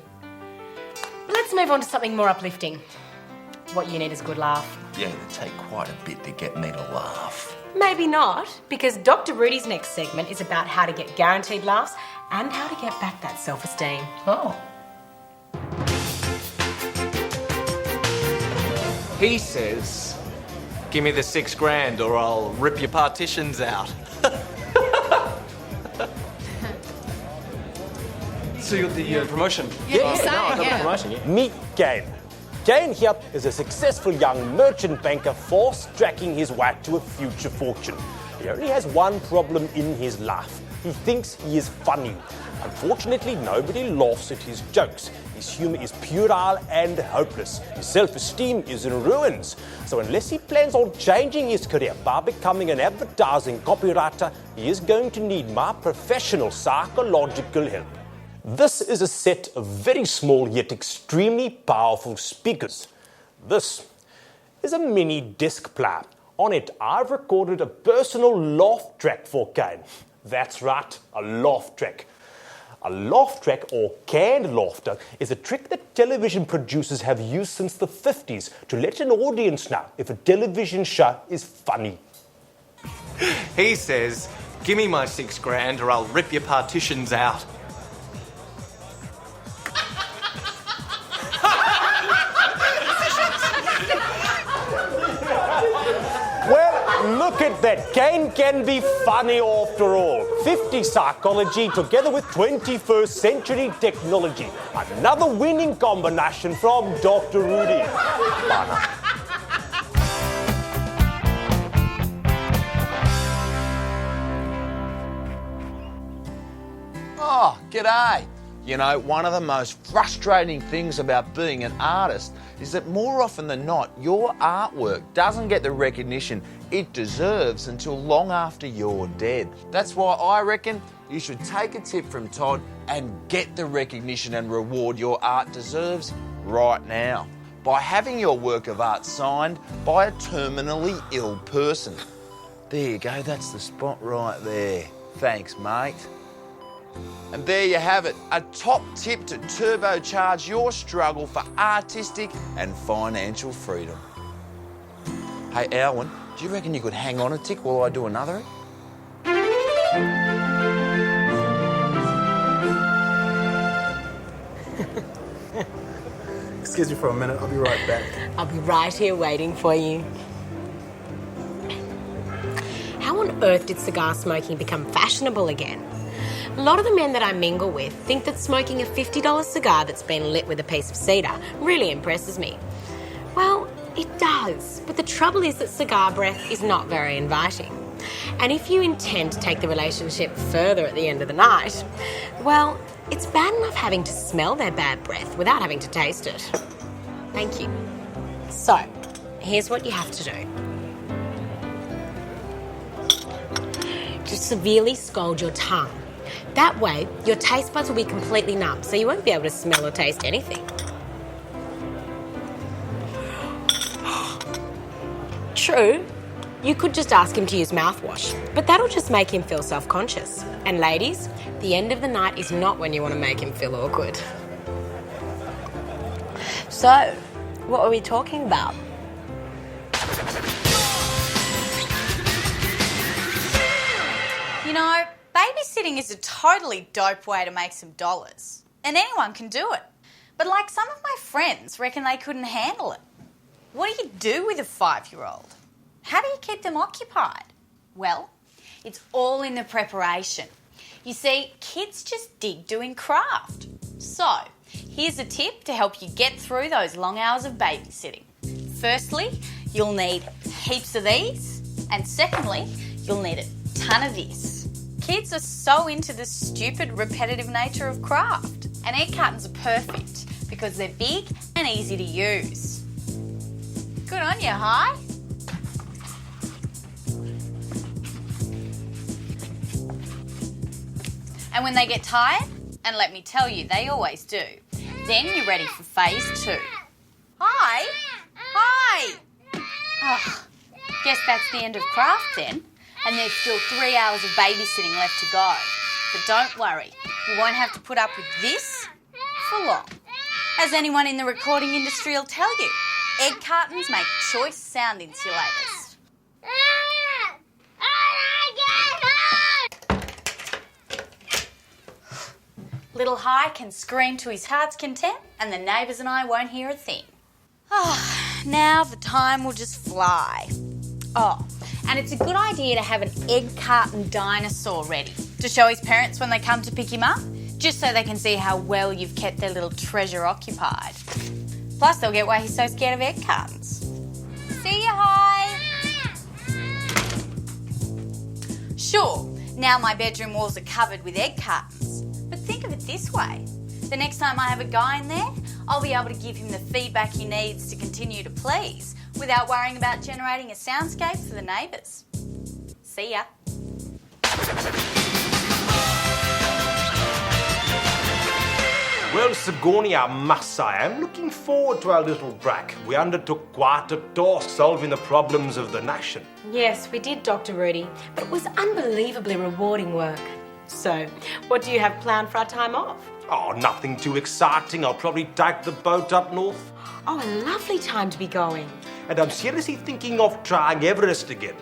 Let's move on to something more uplifting. What you need is a good laugh. Yeah, it'd take quite a bit to get me to laugh. Maybe not, because Dr. Rudy's next segment is about how to get guaranteed laughs and how to get back that self-esteem. Oh. He says, give me the $6,000 or I'll rip your partitions out. So you got the promotion? The promotion, yeah. Meet Kane. Kane here is a successful young merchant banker fast-tracking his way to a future fortune. He only has one problem in his life. He thinks he is funny. Unfortunately, nobody laughs at his jokes. His humour is puerile and hopeless. His self-esteem is in ruins. So unless he plans on changing his career by becoming an advertising copywriter, he is going to need my professional psychological help. This is a set of very small yet extremely powerful speakers. This is a mini disc player. On it, I've recorded a personal laugh track for Kane. That's right, a laugh track. A laugh track, or canned laughter, is a trick that television producers have used since the 50s to let an audience know if a television show is funny. He says, give me my $6,000 or I'll rip your partitions out. Well, look at that. Can be funny after all. 50 psychology together with 21st century technology. Another winning combination from Dr. Rudy. Oh, g'day. You know, one of the most frustrating things about being an artist is that more often than not, your artwork doesn't get the recognition it deserves until long after you're dead. That's why I reckon you should take a tip from Todd and get the recognition and reward your art deserves right now by having your work of art signed by a terminally ill person. There you go, that's the spot right there. Thanks, mate. And there you have it, a top tip to turbocharge your struggle for artistic and financial freedom. Hey, Alwyn, do you reckon you could hang on a tick while I do another? Excuse me for a minute, I'll be right back. I'll be right here waiting for you. How on earth did cigar smoking become fashionable again? A lot of the men that I mingle with think that smoking a $50 cigar that's been lit with a piece of cedar really impresses me. Well, it does, but the trouble is that cigar breath is not very inviting. And if you intend to take the relationship further at the end of the night, well, it's bad enough having to smell their bad breath without having to taste it. Thank you. So, here's what you have to do. Just severely scald your tongue. That way, your taste buds will be completely numb, so you won't be able to smell or taste anything. True, you could just ask him to use mouthwash, but that'll just make him feel self-conscious. And ladies, the end of the night is not when you want to make him feel awkward. So, what are we talking about? You know, babysitting is a totally dope way to make some dollars. And anyone can do it. But like some of my friends reckon they couldn't handle it. What do you do with a 5-year-old? How do you keep them occupied? Well, it's all in the preparation. You see, kids just dig doing craft. So, here's a tip to help you get through those long hours of babysitting. Firstly, you'll need heaps of these. And secondly, you'll need a ton of this. Kids are so into the stupid, repetitive nature of craft. And egg cartons are perfect because they're big and easy to use. Good on you, Hi. And when they get tired, and let me tell you, they always do, then you're ready for phase 2. Hi! Hi! Oh, guess that's the end of craft then. And there's still 3 hours of babysitting left to go. But don't worry, you won't have to put up with this for long. As anyone in the recording industry will tell you, egg cartons make choice sound insulators. Little Hi can scream to his heart's content and the neighbours and I won't hear a thing. Oh, now the time will just fly. Oh, and it's a good idea to have an egg carton dinosaur ready to show his parents when they come to pick him up, just so they can see how well you've kept their little treasure occupied. Plus, they'll get why he's so scared of egg cartons. See ya, Hi! Sure, now my bedroom walls are covered with egg cartons, but think of it this way. The next time I have a guy in there, I'll be able to give him the feedback he needs to continue to please without worrying about generating a soundscape for the neighbours. See ya. Well, Sigourney, I must say, I'm looking forward to our little break. We undertook quite a task solving the problems of the nation. Yes, we did, Dr. Rudy, but it was unbelievably rewarding work. So, what do you have planned for our time off? Oh, nothing too exciting. I'll probably take the boat up north. Oh, a lovely time to be going. And I'm seriously thinking of trying Everest again.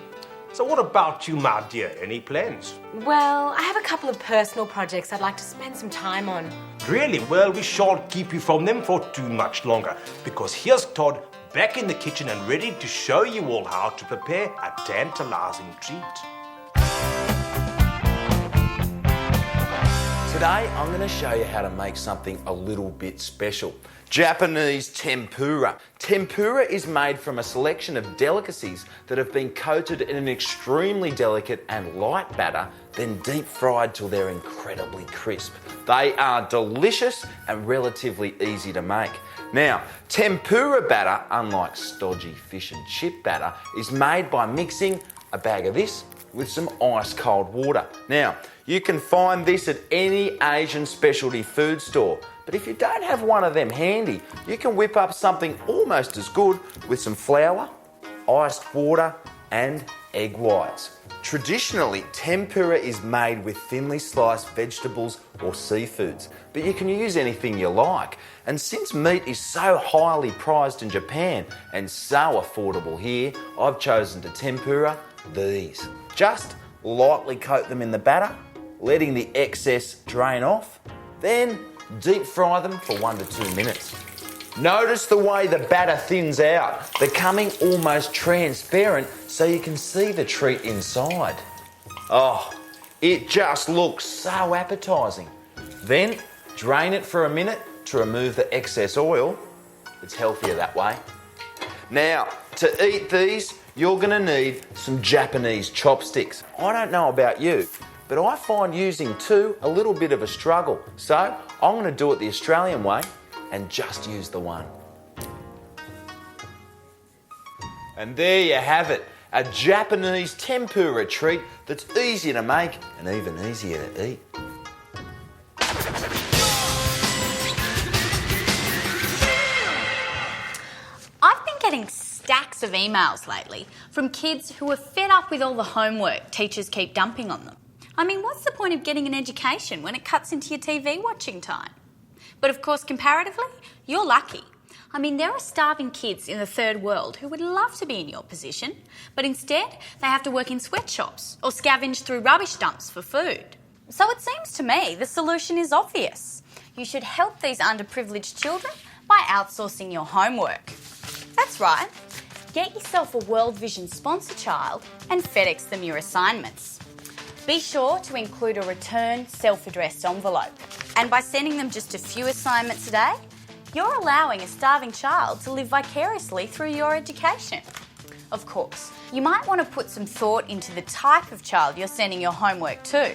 So what about you, my dear? Any plans? Well, I have a couple of personal projects I'd like to spend some time on. Really? Well, we shan't keep you from them for too much longer, because here's Todd back in the kitchen and ready to show you all how to prepare a tantalizing treat. Today, I'm going to show you how to make something a little bit special. Japanese tempura. Tempura is made from a selection of delicacies that have been coated in an extremely delicate and light batter, then deep fried till they're incredibly crisp. They are delicious and relatively easy to make. Now, tempura batter, unlike stodgy fish and chip batter, is made by mixing a bag of this with some ice cold water. Now, you can find this at any Asian specialty food store, but if you don't have one of them handy, you can whip up something almost as good with some flour, iced water and egg whites. Traditionally, tempura is made with thinly sliced vegetables or seafoods, but you can use anything you like. And since meat is so highly prized in Japan and so affordable here, I've chosen to tempura these. Just lightly coat them in the batter, letting the excess drain off, then deep fry them for 1 to 2 minutes. Notice the way the batter thins out, becoming almost transparent so you can see the treat inside. Oh, it just looks so appetising. Then drain it for a minute to remove the excess oil. It's healthier that way. Now, to eat these, you're going to need some Japanese chopsticks. I don't know about you, but I find using two a little bit of a struggle. So I'm going to do it the Australian way and just use the one. And there you have it, a Japanese tempura treat that's easy to make and even easier to eat. I've been getting stacks of emails lately from kids who are fed up with all the homework teachers keep dumping on them. I mean, what's the point of getting an education when it cuts into your TV watching time? But of course, comparatively, you're lucky. I mean, there are starving kids in the third world who would love to be in your position, but instead they have to work in sweatshops or scavenge through rubbish dumps for food. So it seems to me the solution is obvious. You should help these underprivileged children by outsourcing your homework. That's right. Get yourself a World Vision sponsor child and FedEx them your assignments. Be sure to include a return self-addressed envelope. And by sending them just a few assignments a day, you're allowing a starving child to live vicariously through your education. Of course, you might want to put some thought into the type of child you're sending your homework to.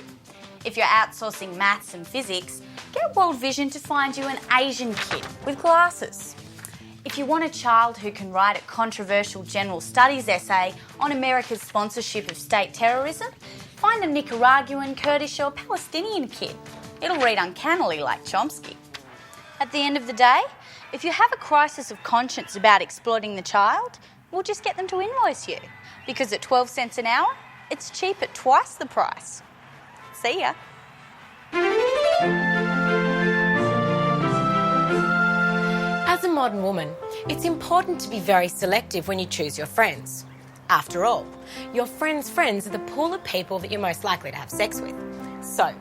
If you're outsourcing maths and physics, get World Vision to find you an Asian kid with glasses. If you want a child who can write a controversial general studies essay on America's sponsorship of state terrorism, find a Nicaraguan, Kurdish or Palestinian kid. It'll read uncannily like Chomsky. At the end of the day, if you have a crisis of conscience about exploiting the child, we'll just get them to invoice you. Because at 12 cents an hour, it's cheap at twice the price. See ya. As a modern woman, it's important to be very selective when you choose your friends. After all, your friends' friends are the pool of people that you're most likely to have sex with. So,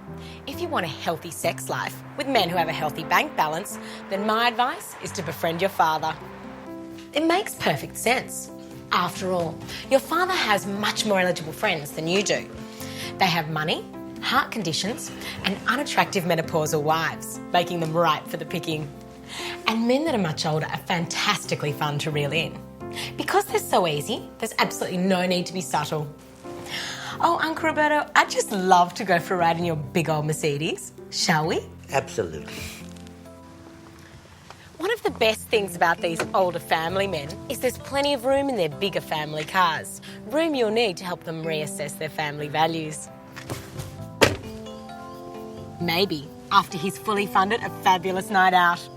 if you want a healthy sex life with men who have a healthy bank balance, then my advice is to befriend your father. It makes perfect sense. After all, your father has much more eligible friends than you do. They have money, heart conditions, and unattractive menopausal wives, making them ripe for the picking. And men that are much older are fantastically fun to reel in. Because they're so easy, there's absolutely no need to be subtle. Oh, Uncle Roberto, I'd just love to go for a ride in your big old Mercedes. Shall we? Absolutely. One of the best things about these older family men is there's plenty of room in their bigger family cars. Room you'll need to help them reassess their family values. Maybe after he's fully funded a fabulous night out.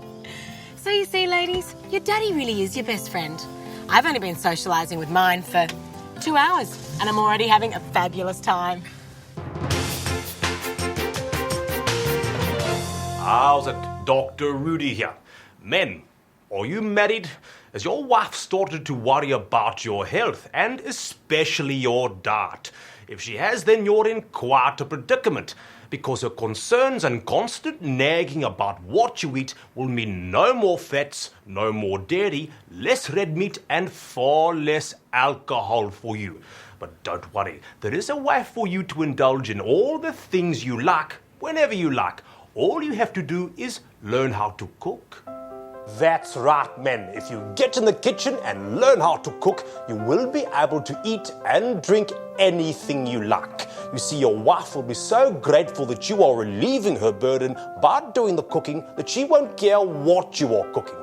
So you see, ladies, your daddy really is your best friend. I've only been socialising with mine for 2 hours and I'm already having a fabulous time. How's it? Dr. Rudy here. Men, are you married? Has your wife started to worry about your health and especially your diet? If she has, then you're in quite a predicament, because her concerns and constant nagging about what you eat will mean no more fats, no more dairy, less red meat, and far less alcohol for you. But don't worry, there is a way for you to indulge in all the things you like, whenever you like. All you have to do is learn how to cook. That's right, men. If you get in the kitchen and learn how to cook, you will be able to eat and drink anything you like. You see, your wife will be so grateful that you are relieving her burden by doing the cooking that she won't care what you are cooking.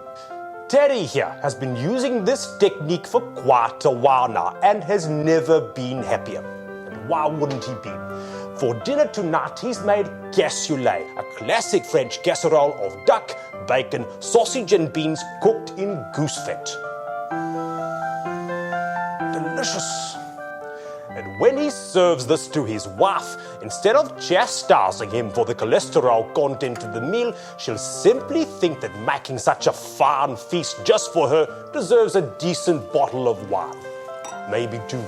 Terry here has been using this technique for quite a while now and has never been happier. And why wouldn't he be? For dinner tonight, he's made cassoulet, a classic French casserole of duck, bacon, sausage and beans cooked in goose fat. Delicious. And when he serves this to his wife, instead of chastising him for the cholesterol content of the meal, she'll simply think that making such a fine feast just for her deserves a decent bottle of wine. Maybe two.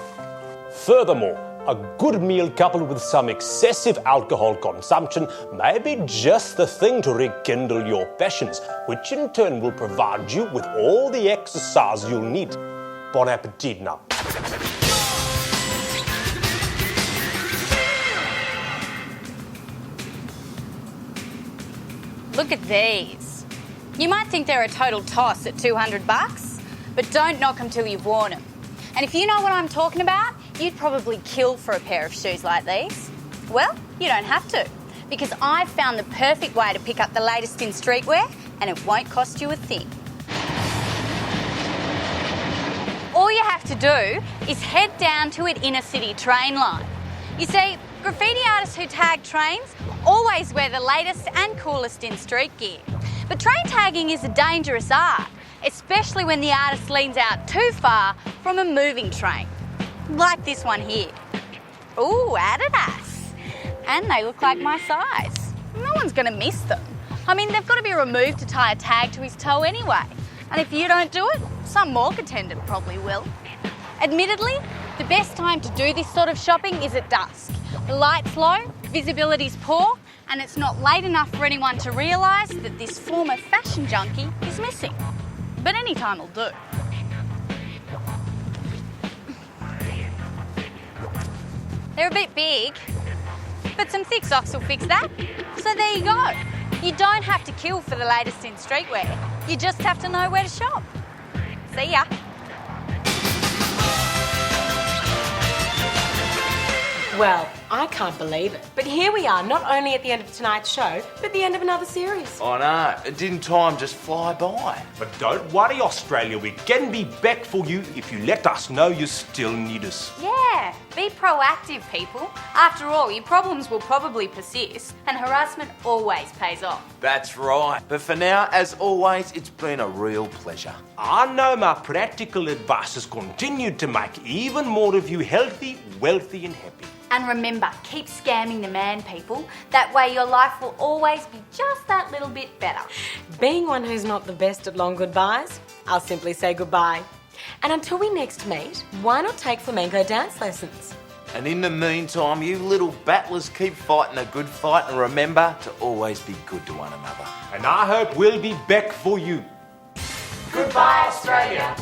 Furthermore, a good meal coupled with some excessive alcohol consumption may be just the thing to rekindle your passions, which in turn will provide you with all the exercise you'll need. Bon appetit now. Look at these. You might think they're a total toss at $200, but don't knock them till you've worn them. And if you know what I'm talking about, you'd probably kill for a pair of shoes like these. Well, you don't have to, because I've found the perfect way to pick up the latest in streetwear, and it won't cost you a thing. All you have to do is head down to an inner city train line. You see, graffiti artists who tag trains always wear the latest and coolest in street gear. But train tagging is a dangerous art, especially when the artist leans out too far from a moving train. Like this one here. Ooh, Adidas. And they look like my size. No one's going to miss them. I mean, they've got to be removed to tie a tag to his toe anyway. And if you don't do it, some morgue attendant probably will. Admittedly, the best time to do this sort of shopping is at dusk. The light's low, visibility's poor, and it's not late enough for anyone to realise that this former fashion junkie is missing. But any time will do. They're a bit big, but some thick socks will fix that. So there you go. You don't have to kill for the latest in streetwear. You just have to know where to shop. See ya. Well, I can't believe it. But here we are, not only at the end of tonight's show, but the end of another series. I know. Didn't time just fly by? But don't worry, Australia. We can be back for you if you let us know you still need us. Yeah, be proactive, people. After all, your problems will probably persist, and harassment always pays off. That's right. But for now, as always, it's been a real pleasure. I know my practical advice has continued to make even more of you healthy, wealthy and happy. And remember, keep scamming the man, people. That way your life will always be just that little bit better. Being one who's not the best at long goodbyes, I'll simply say goodbye. And until we next meet, why not take flamenco dance lessons? And in the meantime, you little battlers keep fighting a good fight, and remember to always be good to one another. And I hope we'll be back for you. Goodbye, Australia.